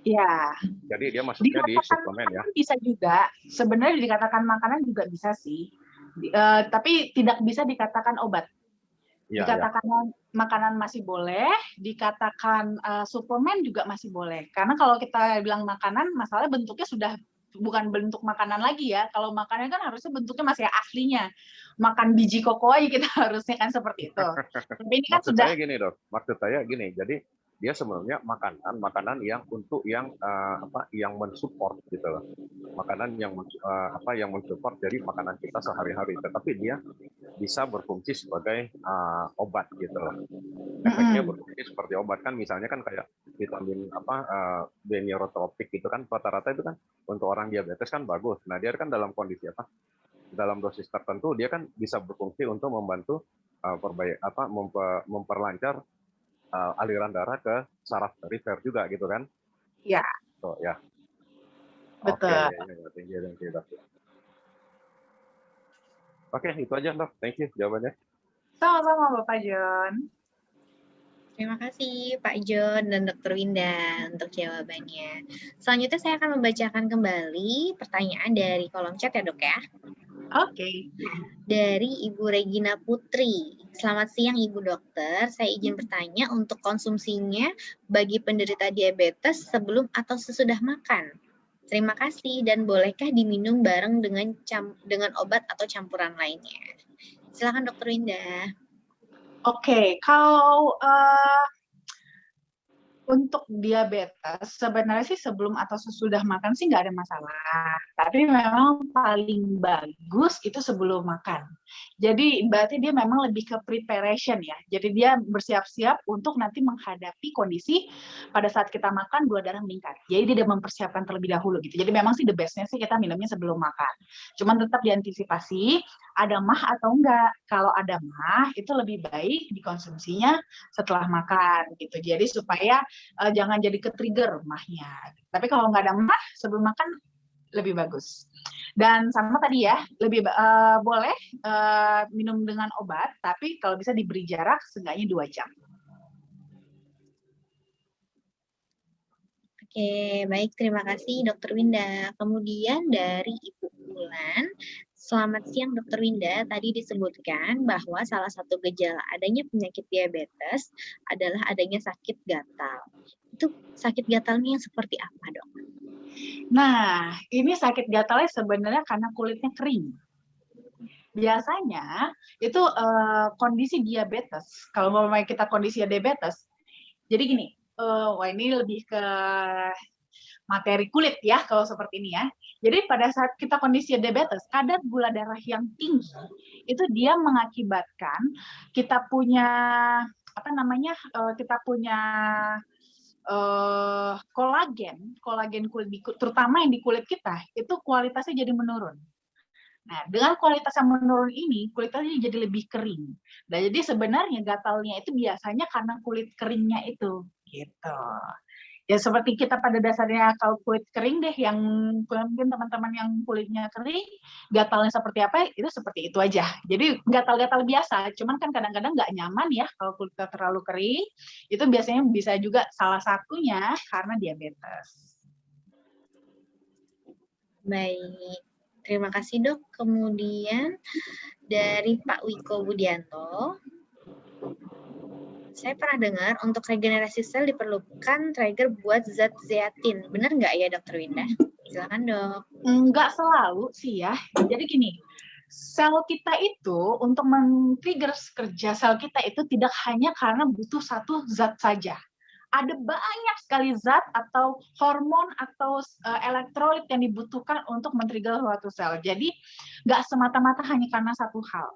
Ya. Jadi dia masuknya di suplemen ya. Bisa juga. Sebenarnya dikatakan makanan juga bisa sih. Tapi tidak bisa dikatakan obat. Dikatakan makanan masih boleh, dikatakan suplemen juga masih boleh. Karena kalau kita bilang makanan, masalahnya bentuknya sudah bukan bentuk makanan lagi ya. Kalau makannya kan harusnya bentuknya masih aslinya. Makan biji koko aja kita harusnya kan seperti itu. Tapi ini kan maksud sudah. Saya gini dok, maksud saya gini. Jadi dia sebenarnya makanan yang untuk yang mensupport gitu loh. Makanan yang mensupport dari makanan kita sehari-hari, tetapi dia bisa berfungsi sebagai obat gitu loh. Efeknya berfungsi seperti obat kan, misalnya kan kayak vitamin B-neurotropik itu kan rata-rata itu kan untuk orang diabetes kan bagus. Nah, dia kan dalam kondisi dalam dosis tertentu dia kan bisa berfungsi untuk membantu memperlancar aliran darah ke saraf perifer juga gitu kan? Iya. So, ya. Betul. Oke, itu aja dok. Thank you jawabannya. Sama-sama Bapak John. Terima kasih Pak John dan Dr. Winda untuk jawabannya. Selanjutnya saya akan membacakan kembali pertanyaan dari kolom chat ya dok ya. Oke. Dari Ibu Regina Putri. Selamat siang Ibu Dokter, saya izin bertanya untuk konsumsinya bagi penderita diabetes sebelum atau sesudah makan. Terima kasih dan bolehkah diminum bareng dengan obat atau campuran lainnya? Silakan Dr. Winda. Oke, kalau untuk diabetes sebenarnya sih sebelum atau sesudah makan sih nggak ada masalah. Tapi memang paling bagus itu sebelum makan. Jadi berarti dia memang lebih ke preparation ya. Jadi dia bersiap-siap untuk nanti menghadapi kondisi pada saat kita makan gula darah meningkat. Jadi dia mempersiapkan terlebih dahulu gitu. Jadi memang sih the best-nya sih kita minumnya sebelum makan. Cuman tetap diantisipasi ada mah atau enggak. Kalau ada mah itu lebih baik dikonsumsinya setelah makan gitu. Jadi supaya jangan jadi ke-trigger mahnya. Tapi kalau nggak ada mah sebelum makan lebih bagus. Dan sama tadi ya, lebih boleh minum dengan obat, tapi kalau bisa diberi jarak seenggaknya 2 jam. Oke, baik. Terima kasih Dr. Winda. Kemudian dari Ibu Ulan, selamat siang Dr. Winda. Tadi disebutkan bahwa salah satu gejala adanya penyakit diabetes adalah adanya sakit gatal. Itu sakit gatalnya yang seperti apa, dok? Nah, ini sakit gatalnya sebenarnya karena kulitnya kering. Biasanya itu kondisi diabetes. Kalau mau kita kondisi diabetes, jadi gini, wah ini lebih ke materi kulit ya kalau seperti ini ya. Jadi pada saat kita kondisi diabetes, kadar gula darah yang tinggi itu dia mengakibatkan kita punya kita punya kolagen kulit, terutama yang di kulit kita, itu kualitasnya jadi menurun. Nah, dengan kualitas yang menurun ini, kulitnya jadi lebih kering. Nah, jadi sebenarnya gatalnya itu biasanya karena kulit keringnya itu, gitu. Ya seperti kita pada dasarnya kalau kulit kering deh, yang mungkin teman-teman yang kulitnya kering, gatalnya seperti apa, itu seperti itu aja. Jadi gatal-gatal biasa, cuman kan kadang-kadang nggak nyaman ya kalau kulitnya terlalu kering, itu biasanya bisa juga salah satunya karena diabetes. Baik, terima kasih dok. Kemudian dari Pak Wiko Budianto, saya pernah dengar untuk regenerasi sel diperlukan trigger buat zat zeatin. Benar nggak ya Dokter Winda? Silakan dok. Nggak selalu sih ya. Jadi gini, sel kita itu untuk men-trigger kerja sel kita itu tidak hanya karena butuh satu zat saja. Ada banyak sekali zat atau hormon atau elektrolit yang dibutuhkan untuk men-trigger suatu sel. Jadi nggak semata-mata hanya karena satu hal.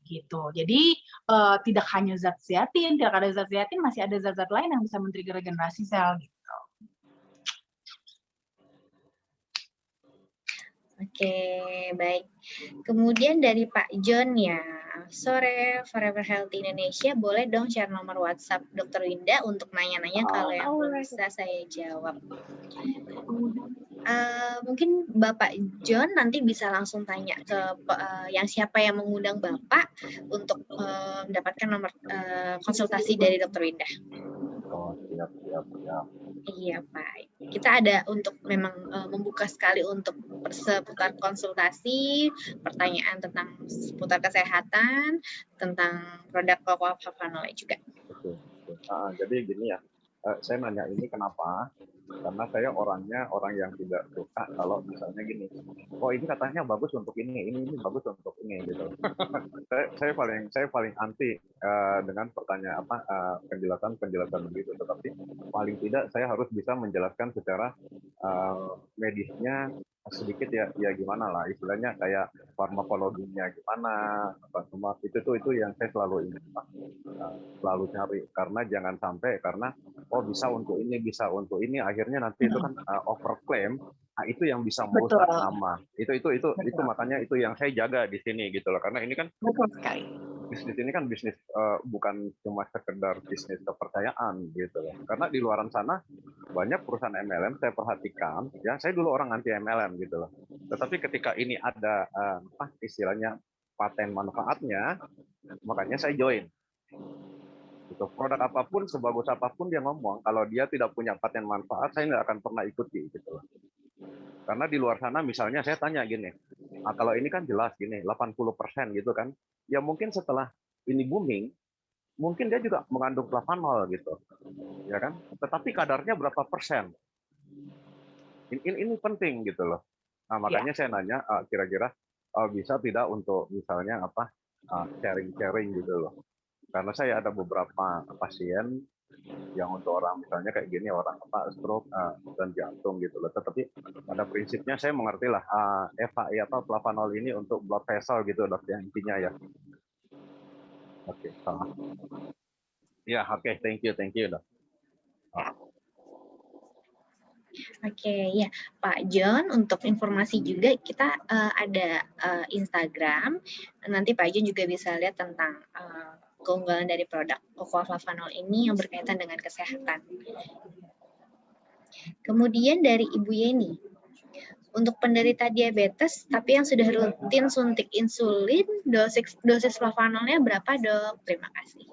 Gitu. Jadi tidak hanya zat zeatin, tidak ada zat zeatin, masih ada zat-zat lain yang bisa men-trigger regenerasi sel. Gitu. Oke, baik. Kemudian dari Pak John ya, sore Forever Healthy Indonesia, boleh dong share nomor WhatsApp Dokter Winda untuk nanya-nanya kalau yang belum bisa saya jawab. Mungkin Bapak John nanti bisa langsung tanya ke yang siapa yang mengundang Bapak untuk mendapatkan nomor konsultasi dari Dokter Winda. Oh, siap. Iya Pak, kita ada untuk memang membuka sekali untuk seputar konsultasi, pertanyaan tentang seputar kesehatan, tentang produk Cocoa Flavanol juga. Oke. Jadi gini ya, saya nanya ini kenapa? Karena saya orang yang tidak suka kalau misalnya gini, oh ini katanya bagus untuk ini bagus untuk ini gitu. saya paling anti dengan pertanyaan penjelasan begitu. Tetapi paling tidak saya harus bisa menjelaskan secara medisnya sedikit ya gimana lah istilahnya, kayak farmakologinya gimana, apa semua itu yang saya selalu ingin selalu cari, karena jangan sampai karena bisa untuk ini akhirnya nanti itu kan overclaim. Nah, itu yang bisa merusak nama. Itu makanya itu yang saya jaga di sini gitu loh, karena ini kan bisnis ini kan bisnis bukan cuma sekedar bisnis kepercayaan gitu loh. Karena di luaran sana banyak perusahaan MLM saya perhatikan, ya saya dulu orang anti MLM gitu loh. Tetapi ketika ini ada istilahnya paten manfaatnya, makanya saya join. Gitu. Produk apapun, sebagus apapun dia ngomong, kalau dia tidak punya paten manfaat, saya nggak akan pernah ikuti gitu loh. Karena di luar sana misalnya saya tanya gini, kalau ini kan jelas gini 80% gitu kan, ya mungkin setelah ini booming, mungkin dia juga mengandung flavanol gitu, ya kan? Tetapi kadarnya berapa persen? Ini penting gitu loh. Nah makanya saya nanya kira-kira bisa tidak untuk misalnya sharing gitu loh. Karena saya ada beberapa pasien yang untuk orang misalnya kayak gini, orang stroke dan jantung gitu loh. Tetapi pada prinsipnya saya mengerti lah flavanol ini untuk blood vessel gitu dok ya intinya ya. Oke, salah. Ya, oke, thank you dok. Oke, ya Pak John, untuk informasi juga kita ada Instagram. Nanti Pak John juga bisa lihat tentang keunggulan dari produk Cocoa Flavanol ini yang berkaitan dengan kesehatan. Kemudian dari Ibu Yeni, untuk penderita diabetes tapi yang sudah rutin suntik insulin, dosis flavanolnya berapa dok? Terima kasih.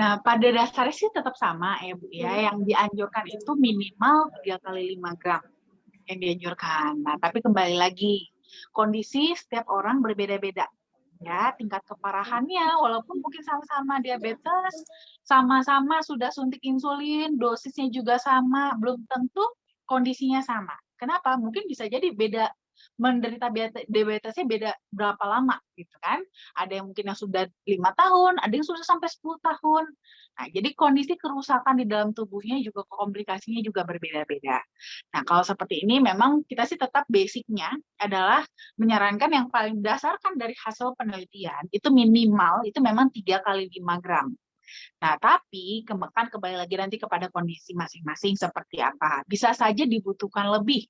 Nah, pada dasarnya sih tetap sama ya Bu ya, yang dianjurkan itu minimal 3 kali 5 gram yang dianjurkan. Nah, tapi kembali lagi, kondisi setiap orang berbeda-beda. Ya, tingkat keparahannya, walaupun mungkin sama-sama diabetes, sama-sama sudah suntik insulin, dosisnya juga sama, belum tentu kondisinya sama. Kenapa? Mungkin bisa jadi beda, menderita diabetesnya beda berapa lama gitu kan. Ada yang mungkin yang sudah 5 tahun, ada yang sudah sampai 10 tahun. Nah, jadi kondisi kerusakan di dalam tubuhnya juga, komplikasinya juga berbeda-beda. Nah, kalau seperti ini memang kita sih tetap basicnya adalah menyarankan yang paling berdasarkan dari hasil penelitian, itu minimal itu memang 3 kali 5 gram. Nah, tapi kan kembali lagi nanti kepada kondisi masing-masing seperti apa. Bisa saja dibutuhkan lebih,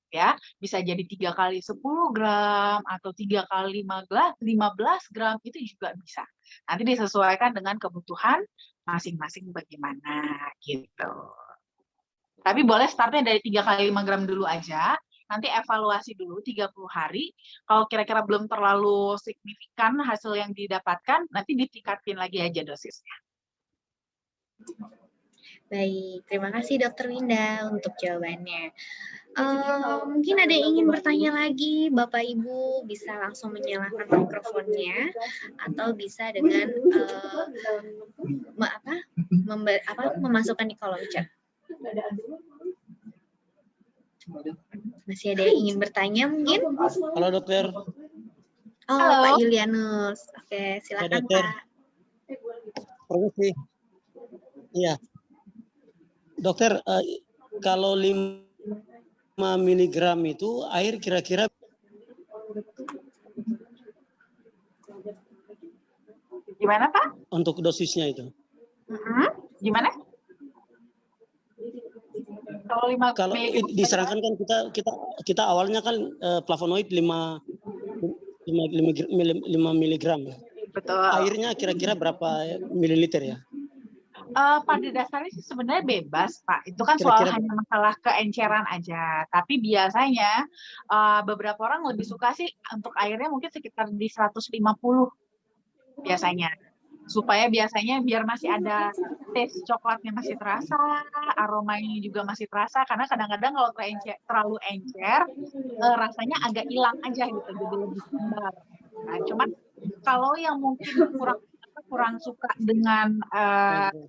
ya. Bisa jadi 3 kali 10 gram atau 3 kali 15 gram, itu juga bisa. Nanti disesuaikan dengan kebutuhan masing-masing bagaimana, gitu. Tapi boleh startnya dari 3 kali 5 gram dulu aja. Nanti evaluasi dulu 30 hari. Kalau kira-kira belum terlalu signifikan hasil yang didapatkan, nanti ditingkatin lagi aja dosisnya. Baik, terima kasih Dokter Winda untuk jawabannya. Mungkin ada yang ingin bertanya lagi, Bapak Ibu bisa langsung menyalakan mikrofonnya atau bisa dengan memasukkan di kolom chat. Masih ada yang ingin bertanya mungkin? Halo dokter. Oh, Halo. Pak Yulianus. Oke, silakan dokter. Pak. Permisi. Iya. Dokter, kalau 5 miligram itu air kira-kira Gimana, Pak? untuk dosisnya itu? Gimana? Kalau disarankan kan kita awalnya kan flavonoid 5 miligram. Betul. Airnya kira-kira berapa mililiter ya? Pada dasarnya sih sebenarnya bebas, Pak. Itu kan soal hanya masalah keenceran aja. Tapi biasanya beberapa orang lebih suka sih untuk airnya mungkin sekitar di 150 biasanya. Supaya biasanya biar masih ada taste coklatnya masih terasa, aromanya juga masih terasa. Karena kadang-kadang kalau terlalu encer, rasanya agak hilang aja gitu, jadi lebih hambar. Nah, cuman kalau yang mungkin kurang suka dengan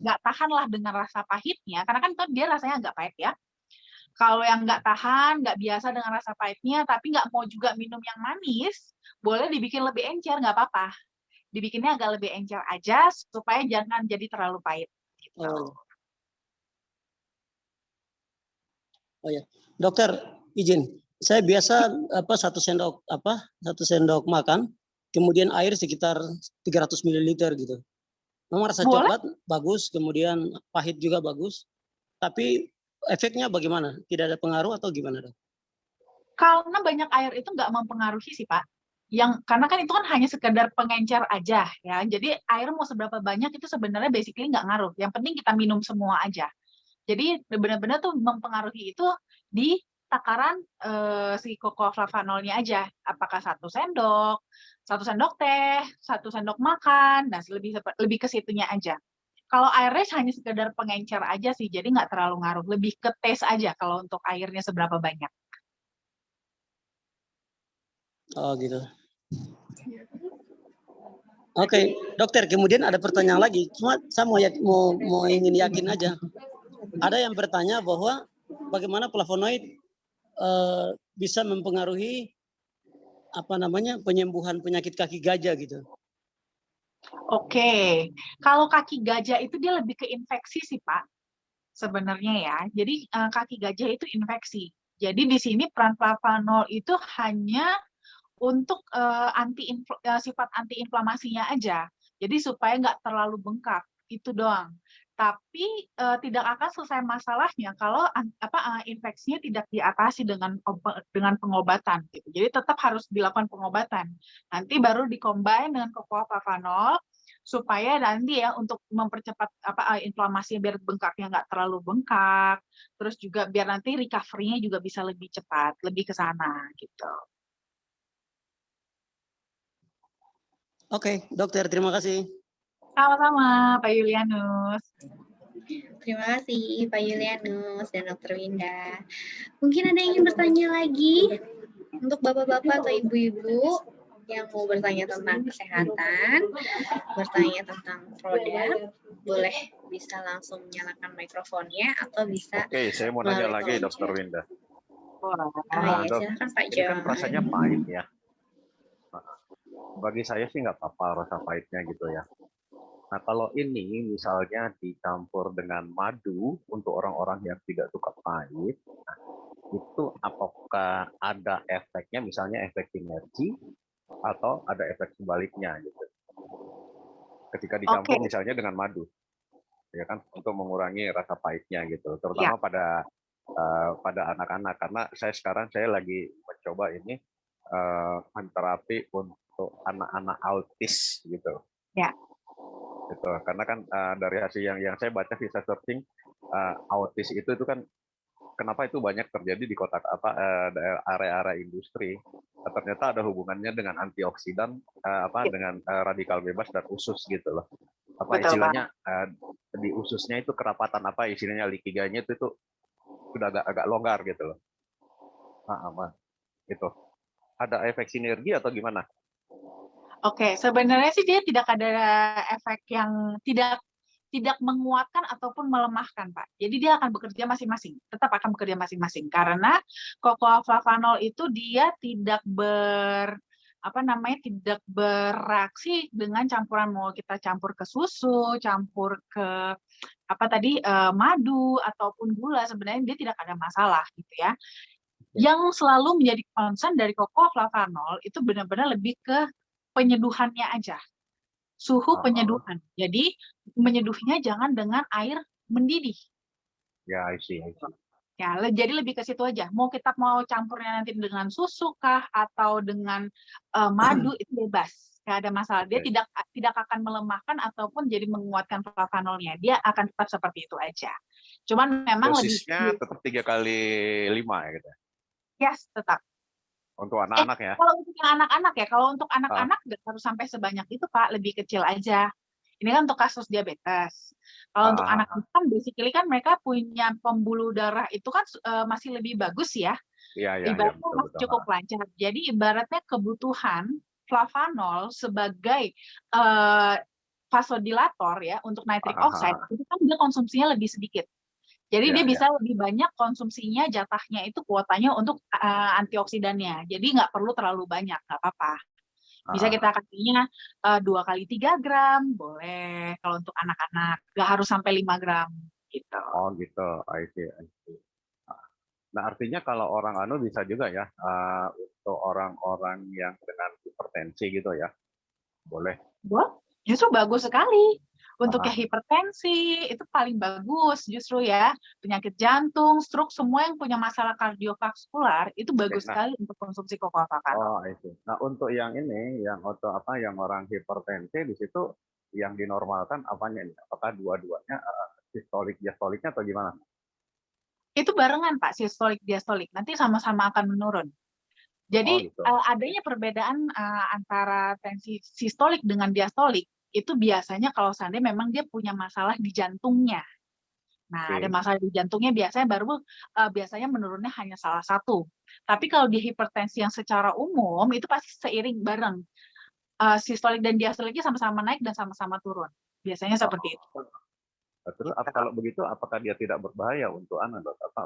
nggak tahan lah dengan rasa pahitnya, karena kan itu dia rasanya agak pahit ya. Kalau yang nggak tahan, nggak biasa dengan rasa pahitnya, tapi nggak mau juga minum yang manis, boleh dibikin lebih encer, nggak apa-apa. Dibikinnya agak lebih encer aja supaya jangan jadi terlalu pahit. Gitu. Oh ya, dokter izin. Saya biasa satu sendok makan, kemudian air sekitar 300 ml gitu. Memang rasa coklat bagus, kemudian pahit juga bagus. Tapi efeknya bagaimana? Tidak ada pengaruh atau gimana, dok? Karena banyak air itu nggak mempengaruhi sih, Pak. Karena kan itu kan hanya sekedar pengencer aja ya. Jadi air mau seberapa banyak itu sebenarnya basically nggak ngaruh. Yang penting kita minum semua aja. Jadi benar-benar tuh mempengaruhi itu di takaran si kokoflavanolnya aja. Apakah 1 sendok teh, 1 sendok makan, nah lebih ke situnya aja. Kalau airnya hanya sekedar pengencer aja sih, jadi nggak terlalu ngaruh. Lebih ke taste aja kalau untuk airnya seberapa banyak. Oh gitu. Oke, dokter. Kemudian ada pertanyaan lagi. Cuma saya mau ingin yakin aja. Ada yang bertanya bahwa bagaimana flavonoid bisa mempengaruhi penyembuhan penyakit kaki gajah gitu. Oke, kalau kaki gajah itu dia lebih ke infeksi sih Pak, sebenarnya ya. Jadi kaki gajah itu infeksi. Jadi di sini peran flavanol itu hanya untuk sifat antiinflamasinya aja. Jadi supaya nggak terlalu bengkak, itu doang. Tapi tidak akan selesai masalahnya kalau infeksinya tidak diatasi dengan pengobatan. Gitu. Jadi tetap harus dilakukan pengobatan. Nanti baru dikombin dengan kokoflavanol supaya nanti ya untuk mempercepat inflamasinya biar bengkaknya nggak terlalu bengkak. Terus juga biar nanti recovery-nya juga bisa lebih cepat, lebih ke sana gitu. Oke, dokter, terima kasih. Sama-sama, Pak Yulianus. Terima kasih, Pak Yulianus dan Dr. Winda. Mungkin ada yang ingin bertanya lagi untuk bapak-bapak atau ibu-ibu yang mau bertanya tentang kesehatan, bertanya tentang produk, boleh bisa langsung menyalakan mikrofonnya atau bisa. Oke, saya mau nanya lagi, Dr. Winda. Ya, silakan Pak Jo. Ini kan rasanya pahit ya. Bagi saya sih nggak apa-apa rasa pahitnya gitu ya. Nah kalau ini misalnya dicampur dengan madu untuk orang-orang yang tidak suka pahit, nah, itu apakah ada efeknya, misalnya efek sinergi atau ada efek sebaliknya gitu? ketika Oke, dicampur misalnya dengan madu, ya kan, untuk mengurangi rasa pahitnya gitu, ya. terutama pada anak-anak, karena saya lagi mencoba ini terapi untuk anak-anak autis gitu. Ya. Gitu. Karena kan dari hasil yang saya baca di searching, autis itu kan kenapa itu banyak terjadi di area-area industri. Ternyata ada hubungannya dengan antioksidan, dengan radikal bebas dan usus gitu loh. Betul, Pak. Istilahnya di ususnya itu kerapatan istilahnya likiganya itu sudah agak longgar gitu loh. Gitu. Ada efek sinergi atau gimana? Oke, sebenarnya sih dia tidak ada efek yang tidak menguatkan ataupun melemahkan, Pak. Jadi dia akan bekerja masing-masing, tetap akan bekerja masing-masing karena cocoa flavanol itu dia tidak tidak bereaksi dengan campuran, mau kita campur ke susu, campur ke madu ataupun gula, sebenarnya dia tidak ada masalah gitu ya. Yang selalu menjadi concern dari cocoa flavanol itu benar-benar lebih ke penyeduhannya aja, suhu penyeduhan. Jadi menyeduhnya jangan dengan air mendidih. Ya, I see. Ya, jadi lebih ke situ aja. Mau campurnya nanti dengan susu kah atau dengan madu itu bebas, nggak ada masalah. Dia tidak akan melemahkan ataupun jadi menguatkan flavanolnya. Dia akan tetap seperti itu aja. Cuman memang dosisnya tetap 3x5 ya gitu. Yes, tetap. Untuk anak-anak ya? Kalau untuk anak-anak ya, kalau untuk anak-anak nggak harus sampai sebanyak itu, Pak, lebih kecil aja. Ini kan untuk kasus diabetes. Kalau untuk anak kan basically kan mereka punya pembuluh darah itu kan masih lebih bagus ya. Ibaratnya masih cukup lancar. Jadi ibaratnya kebutuhan flavanol sebagai vasodilator ya untuk nitric oxide itu kan dia konsumsinya lebih sedikit. Jadi dia bisa lebih banyak konsumsinya, jatahnya itu kuotanya untuk antioksidannya. Jadi nggak perlu terlalu banyak, nggak apa-apa. Bisa kita kasihnya 2 kali 3 gram, boleh. Kalau untuk anak-anak, nggak harus sampai 5 gram. Gitu. Oh gitu, I see. Nah artinya kalau orang bisa juga ya, untuk orang-orang yang dengan hipertensi gitu ya, boleh? Justru bagus sekali. Untuk yang hipertensi itu paling bagus justru ya, penyakit jantung, stroke, semua yang punya masalah kardiovaskular itu bagus sekali untuk konsumsi cocoa flavanol. Oh, itu. Nah, untuk yang ini, yang yang orang hipertensi di situ yang dinormalkan apanya ini? Apakah dua-duanya sistolik diastoliknya atau gimana? Itu barengan Pak, sistolik diastolik. Nanti sama-sama akan menurun. Jadi adanya perbedaan antara tensi sistolik dengan diastolik itu biasanya kalau seandainya memang dia punya masalah di jantungnya. Nah, ada masalah di jantungnya biasanya menurunnya hanya salah satu. Tapi kalau di hipertensi yang secara umum itu pasti seiring bareng. Sistolik dan diastoliknya sama-sama naik dan sama-sama turun. Biasanya seperti itu. Terus kalau begitu apakah dia tidak berbahaya untuk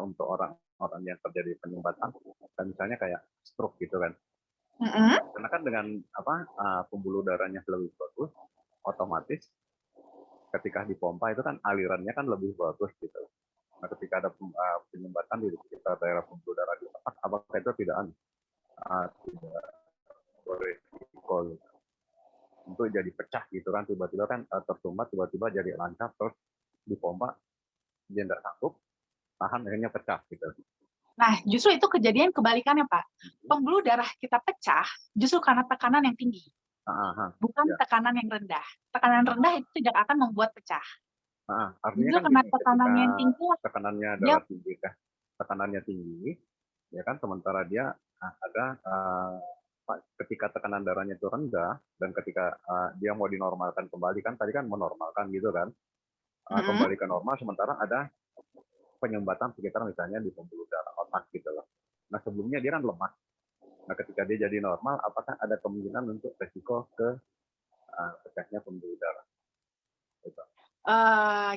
untuk orang-orang yang terjadi penyumbatan, misalnya kayak stroke gitu kan? Karena kan dengan pembuluh darahnya lebih bagus, otomatis ketika dipompa itu kan alirannya kan lebih bagus gitu. Nah, ketika ada penyumbatan di sekitar daerah pembuluh darah di otak, apakah itu tidak beresiko untuk jadi pecah gitu kan, tiba-tiba kan tersumbat, tiba-tiba jadi lancar, terus dipompa dia tidak sanggup tahan, akhirnya pecah gitu. Nah, justru itu kejadian kebalikannya, Pak. Pembuluh darah kita pecah justru karena tekanan yang tinggi. Bukan tekanan yang rendah. Tekanan rendah itu tidak akan membuat pecah. Artinya kan karena tekanannya yang tinggi, tekanannya tinggi, ya kan, sementara dia ada ketika tekanan darahnya itu rendah dan ketika dia mau dinormalkan kembali kan, tadi kan menormalkan gitu kan, kembali ke normal, sementara ada penyumbatan sekitar misalnya di pembuluh darah otak gitu loh. Nah sebelumnya dia kan lemah. Nah ketika dia jadi normal, apakah ada kemungkinan untuk resiko ke pecahnya pembuluh darah? Gitu.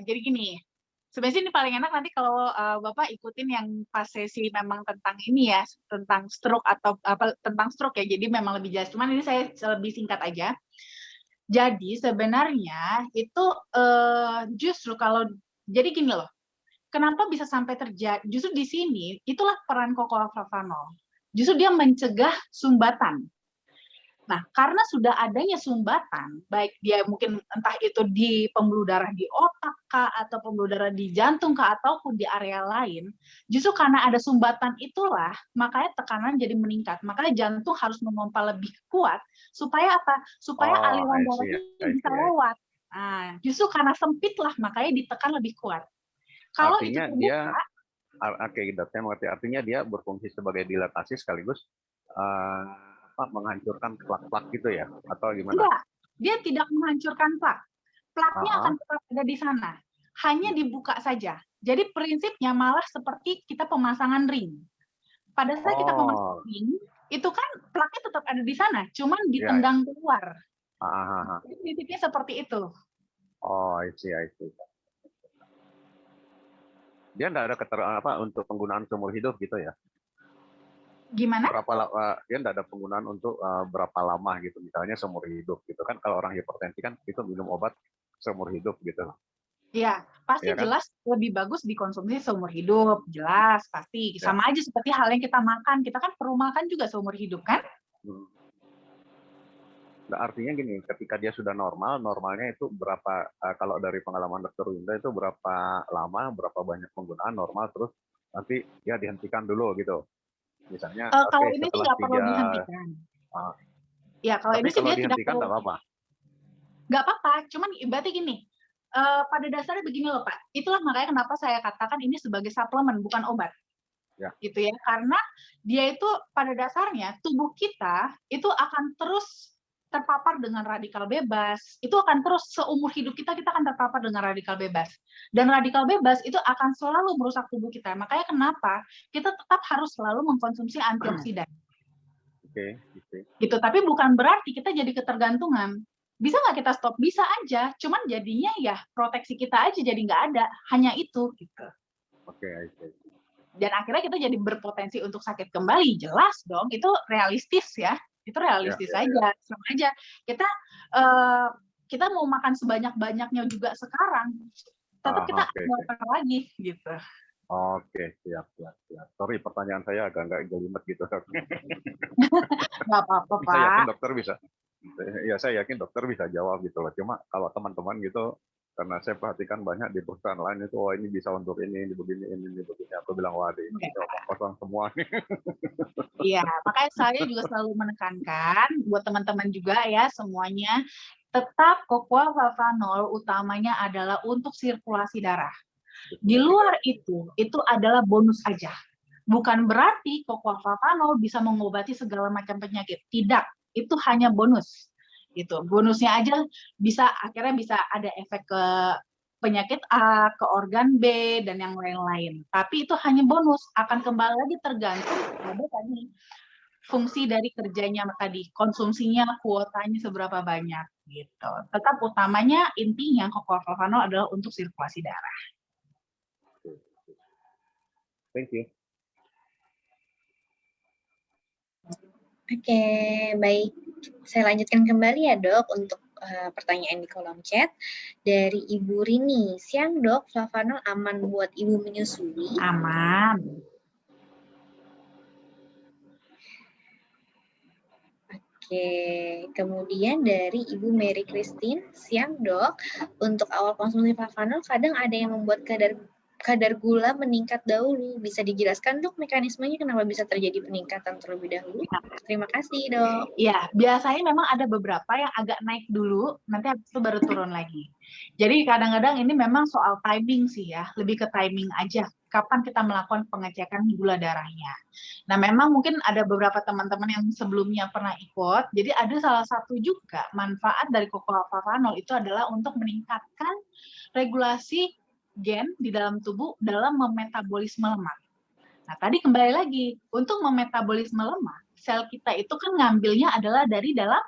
Jadi gini, sebenarnya ini paling enak nanti kalau Bapak ikutin yang pas sesi memang tentang ini ya, tentang stroke atau tentang stroke ya. Jadi memang lebih jelas. Cuman ini saya lebih singkat aja. Jadi sebenarnya itu justru kalau jadi gini loh. Kenapa bisa sampai terjadi? Justru di sini itulah peran cocoa flavanol. Justru dia mencegah sumbatan. Nah, karena sudah adanya sumbatan, baik dia mungkin entah itu di pembuluh darah di otak kah, atau pembuluh darah di jantung kah, ataupun di area lain, justru karena ada sumbatan itulah, makanya tekanan jadi meningkat. Makanya jantung harus memompa lebih kuat, supaya apa? Supaya Oh, aliran I see, darahnya I bisa see. lewat. Nah, justru karena sempit lah, makanya ditekan lebih kuat. Kalau itu Artinya dia, terbuka, oke, saya mengerti. Artinya dia berfungsi sebagai dilatasi sekaligus menghancurkan plak-plak gitu ya, atau gimana? enggak, dia tidak menghancurkan plak. Plaknya akan Ah, tetap ada di sana, hanya dibuka saja. Jadi prinsipnya malah seperti kita pemasangan ring. Pada saat kita memasang oh, ring, itu kan plaknya tetap ada di sana, cuman ya, ya. ditendang keluar. Ah. Jadi prinsipnya seperti itu. Oh, I see, I see. Dia nggak ada untuk penggunaan seumur hidup gitu ya? Gimana? Dia nggak ada penggunaan untuk berapa lama gitu, misalnya seumur hidup gitu kan? Kalau orang hipertensi kan itu minum obat seumur hidup gitu, Ya, pasti ya kan? jelas lebih bagus dikonsumsi seumur hidup, jelas pasti. Ya. Sama aja seperti hal yang kita makan, kita kan perlu makan juga seumur hidup kan? Hmm. Nah, artinya gini, ketika dia sudah normal, normalnya itu berapa, kalau dari pengalaman Dokter Winda itu berapa lama, berapa banyak penggunaan normal, terus nanti ya dihentikan dulu gitu. Misalnya, Kalau oke, ini sih setelah nggak perlu 3, dihentikan. Ya, kalau tapi ini sih kalau dia tidak dihentikan perlu. nggak apa-apa. Nggak apa-apa, cuman berarti gini, pada dasarnya begini loh Pak, itulah makanya kenapa saya katakan ini sebagai suplemen, bukan obat. Ya. Gitu ya, karena dia itu pada dasarnya tubuh kita itu akan terus terpapar dengan radikal bebas, itu akan terus seumur hidup kita akan terpapar dengan radikal bebas. Dan radikal bebas itu akan selalu merusak tubuh kita. Makanya kenapa kita tetap harus selalu mengkonsumsi antioksidan. Oke. Gitu, tapi bukan berarti kita jadi ketergantungan. Bisa nggak kita stop? Bisa aja, cuman jadinya ya proteksi kita aja jadi nggak ada, hanya itu gitu. Oke. Dan akhirnya kita jadi berpotensi untuk sakit kembali, jelas dong, itu realistis ya, itu realistis aja, sama aja. Kita mau makan sebanyak-banyaknya juga sekarang, tetap kita lapar lagi gitu. Oke, siap. Sorry, pertanyaan saya agak nggak jelimet gitu. Nggak apa-apa, Saya yakin Pak. dokter bisa. Ya, saya yakin dokter bisa jawab gitu loh. Cuma kalau teman-teman gitu, karena saya perhatikan banyak di perusahaan lain itu, ini bisa untuk ini begini. Aku bilang, wah, ini kosong semua nih. Iya, makanya saya juga selalu menekankan buat teman-teman juga ya semuanya, tetap Cocoa Flavanol utamanya adalah untuk sirkulasi darah. Di luar itu adalah bonus aja. Bukan berarti Cocoa Flavanol bisa mengobati segala macam penyakit. Tidak, itu hanya bonus. Gitu. Bonusnya aja akhirnya bisa ada efek ke penyakit A, ke organ B, dan yang lain-lain. Tapi itu hanya bonus, akan kembali lagi tergantung pada tadi fungsi dari kerjanya tadi, konsumsinya, kuotanya seberapa banyak gitu. Tetap utamanya intinya Cocoa Flavanol adalah untuk sirkulasi darah. Thank you. Oke, baik. Saya lanjutkan kembali ya dok untuk pertanyaan di kolom chat dari Ibu Rini. Siang dok, Flavanol aman buat ibu menyusui? Aman. Oke, kemudian dari Ibu Mary Christine. Siang dok, untuk awal konsumsi Flavanol kadang ada yang membuat kadar gula meningkat dahulu. Bisa dijelaskan dok mekanismenya kenapa bisa terjadi peningkatan terlebih dahulu? Terima kasih dok. Ya, biasanya memang ada beberapa yang agak naik dulu, nanti habis itu baru turun lagi. Jadi kadang-kadang ini memang soal timing sih ya, lebih ke timing aja. Kapan kita melakukan pengecekan gula darahnya. Nah, memang mungkin ada beberapa teman-teman yang sebelumnya pernah ikut, jadi ada salah satu juga manfaat dari Cocoa Flavanol itu adalah untuk meningkatkan regulasi gen di dalam tubuh dalam memetabolisme lemak. Nah, tadi kembali lagi, untuk memetabolisme lemak, sel kita itu kan ngambilnya adalah dari dalam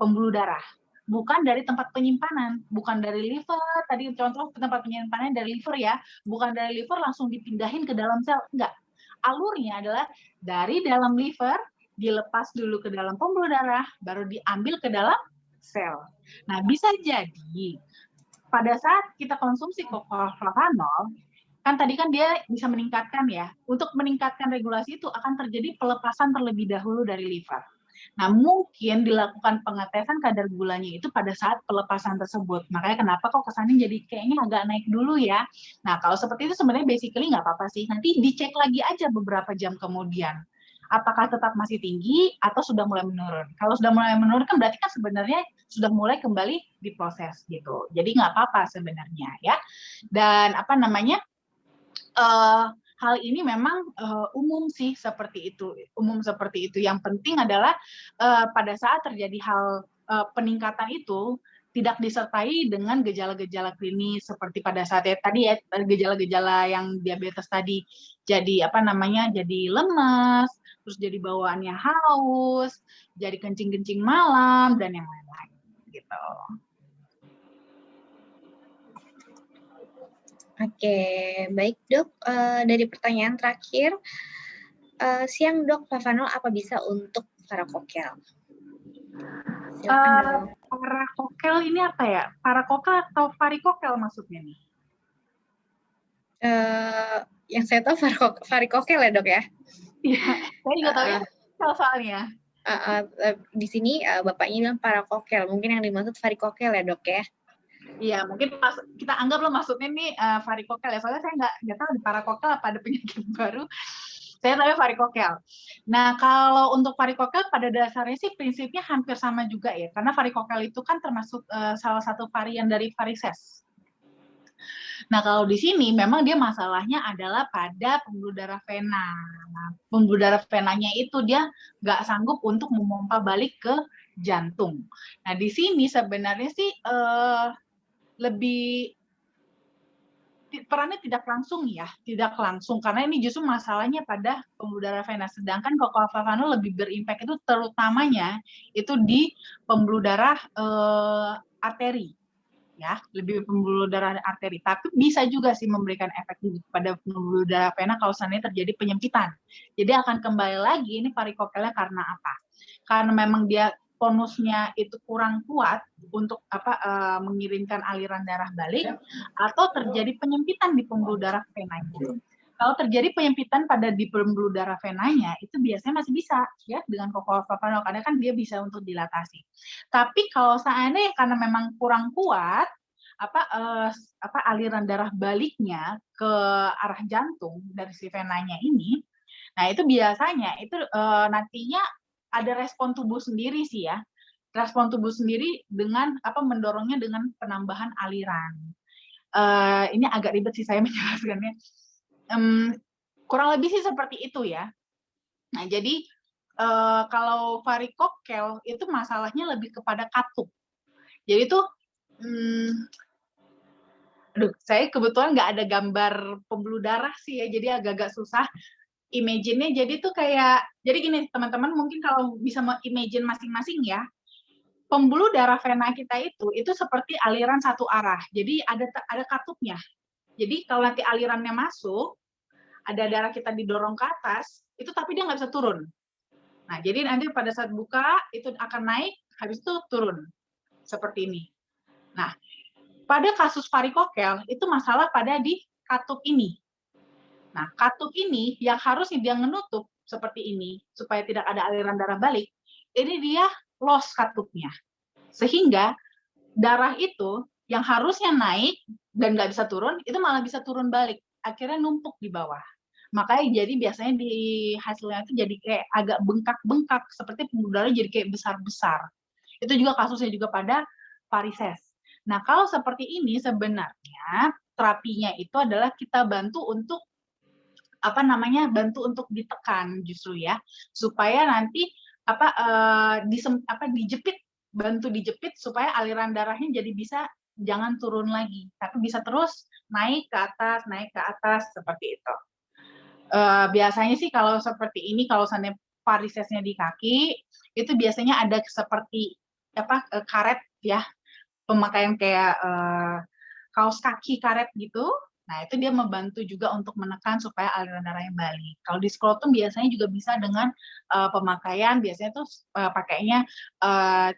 pembuluh darah, bukan dari tempat penyimpanan, bukan dari liver, tadi contoh tempat penyimpanannya dari liver ya, bukan dari liver langsung dipindahin ke dalam sel, enggak. Alurnya adalah dari dalam liver, dilepas dulu ke dalam pembuluh darah, baru diambil ke dalam sel. Nah, bisa jadi pada saat kita konsumsi Cocoa Flavanol, kan tadi kan dia bisa meningkatkan ya. Untuk meningkatkan regulasi itu akan terjadi pelepasan terlebih dahulu dari liver. Nah, mungkin dilakukan pengetesan kadar gulanya itu pada saat pelepasan tersebut. Makanya kenapa kok kesannya jadi kayaknya agak naik dulu ya. Nah, kalau seperti itu sebenarnya basically nggak apa-apa sih. Nanti dicek lagi aja beberapa jam kemudian. Apakah tetap masih tinggi atau sudah mulai menurun. Kalau sudah mulai menurun kan berarti kan sebenarnya sudah mulai kembali diproses gitu. Jadi nggak apa-apa sebenarnya ya. Dan apa namanya, hal ini memang umum sih seperti itu. Umum seperti itu. Yang penting adalah pada saat terjadi hal peningkatan itu tidak disertai dengan gejala-gejala klinis seperti pada saat tadi ya, gejala-gejala yang diabetes tadi, jadi apa namanya, jadi lemas, terus jadi bawaannya haus, jadi kencing-kencing malam dan yang lain-lain gitu. Oke, baik dok. Dari pertanyaan terakhir, siang dok, Flavanol apa bisa untuk varakokel? Silakan dok. Varakokel ini apa ya? Varakokel atau varikokel maksudnya nih? Yang saya tahu varikokel ya dok ya. Iya, saya juga tahu ya soalnya. Di sini bapaknya bilang parakokel, mungkin yang dimaksud varikokel ya dok ya. Iya, mungkin kita anggaplah maksudnya nih varikokel ya. Soalnya saya nggak tahu di parakokel apa ada penyakit baru. Saya tahu varikokel. Nah, kalau untuk varikokel pada dasarnya sih prinsipnya hampir sama juga ya. Karena varikokel itu kan termasuk salah satu varian dari varises. Nah, kalau di sini memang dia masalahnya adalah pada pembuluh darah vena. Nah, pembuluh darah venanya itu dia nggak sanggup untuk memompa balik ke jantung. Nah, di sini sebenarnya sih lebih perannya tidak langsung ya, tidak langsung karena ini justru masalahnya pada pembuluh darah vena. Sedangkan kalau Flavanol lebih berimpact itu terutamanya itu di pembuluh darah arteri, ya, lebih pembuluh darah arteri. Tapi bisa juga sih memberikan efek pada pembuluh darah vena kalau seandainya terjadi penyempitan. Jadi akan kembali lagi ini varikokelnya karena apa? Karena memang dia tonusnya itu kurang kuat untuk mengirimkan aliran darah balik atau terjadi penyempitan di pembuluh darah venanya. Kalau terjadi penyempitan pada di pembuluh darah venanya itu biasanya masih bisa ya dengan Flavanol karena kan dia bisa untuk dilatasi. Tapi kalau seandainya karena memang kurang kuat aliran darah baliknya ke arah jantung dari si venanya ini, nah itu biasanya itu nantinya ada respon tubuh sendiri sih ya. Respon tubuh sendiri dengan mendorongnya dengan penambahan aliran. Ini agak ribet sih saya menjelaskannya. Kurang lebih sih seperti itu ya. Nah, jadi kalau varikokel itu masalahnya lebih kepada katup. Jadi itu saya kebetulan nggak ada gambar pembuluh darah sih ya, jadi agak-agak susah imagine-nya. Jadi tuh kayak, jadi gini teman-teman, mungkin kalau bisa imagine masing-masing ya, pembuluh darah vena kita itu seperti aliran satu arah. Jadi ada katupnya. Jadi kalau nanti alirannya masuk, ada darah kita didorong ke atas, itu tapi dia nggak bisa turun. Nah, jadi nanti pada saat buka, itu akan naik, habis itu turun. Seperti ini. Nah, pada kasus varikokel, itu masalah pada di katup ini. Nah, katup ini yang harusnya dia menutup seperti ini, supaya tidak ada aliran darah balik, ini dia loss katupnya. Sehingga darah itu yang harusnya naik dan nggak bisa turun, itu malah bisa turun balik. Akhirnya numpuk di bawah. Makanya jadi biasanya di hasilnya itu jadi kayak agak bengkak-bengkak, seperti pembuluh darah jadi kayak besar-besar. Itu juga kasusnya juga pada varises. Nah, kalau seperti ini sebenarnya terapinya itu adalah kita bantu untuk bantu untuk ditekan justru ya, supaya nanti dijepit, bantu dijepit supaya aliran darahnya jadi bisa jangan turun lagi, tapi bisa terus naik ke atas seperti itu. Biasanya sih kalau seperti ini, kalau seandainya varisesnya di kaki, itu biasanya ada seperti karet ya, pemakaian kayak kaos kaki karet gitu. Nah, itu dia membantu juga untuk menekan supaya aliran darahnya balik. Kalau di skrotum biasanya juga bisa dengan pemakaian, biasanya tuh pakainya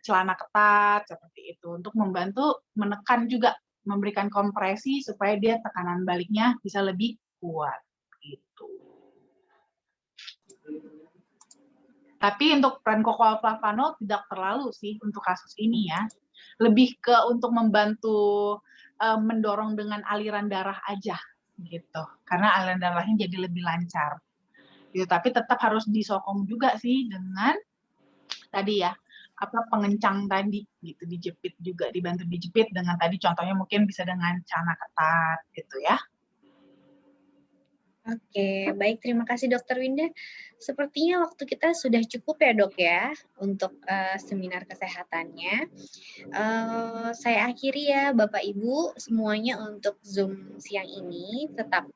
celana ketat seperti itu untuk membantu menekan juga, memberikan kompresi supaya dia tekanan baliknya bisa lebih kuat gitu. Tapi untuk prankoxoflavanol tidak terlalu sih untuk kasus ini ya. Lebih ke untuk membantu mendorong dengan aliran darah aja gitu. Karena aliran darahnya jadi lebih lancar. Gitu. Tapi tetap harus disokong juga sih dengan tadi ya, pengencang tadi gitu, dijepit juga, dibantu dijepit dengan tadi contohnya mungkin bisa dengan celana ketat gitu ya. Oke, baik. Terima kasih Dokter Winda. Sepertinya waktu kita sudah cukup ya dok ya untuk seminar kesehatannya. Saya akhiri ya Bapak Ibu semuanya untuk Zoom siang ini. Tetap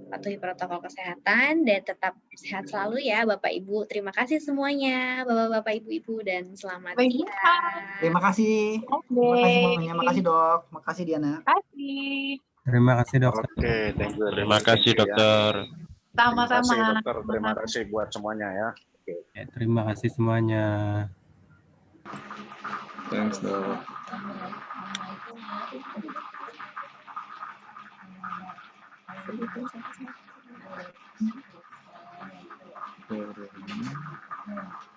patuhi protokol kesehatan dan tetap sehat selalu ya Bapak Ibu. Terima kasih semuanya Bapak-Bapak Ibu-Ibu dan selamat siang. Terima kasih. Terima kasih semuanya. Makasih dok. Makasih Diana. Terima kasih. Terima kasih dokter. Oke, thank you. Terima kasih Thank you, ya. dokter. Terima kasih Sama-sama. dokter. Terima kasih buat semuanya ya. Ya, terima kasih semuanya. Thanks dok. Assalamualaikum.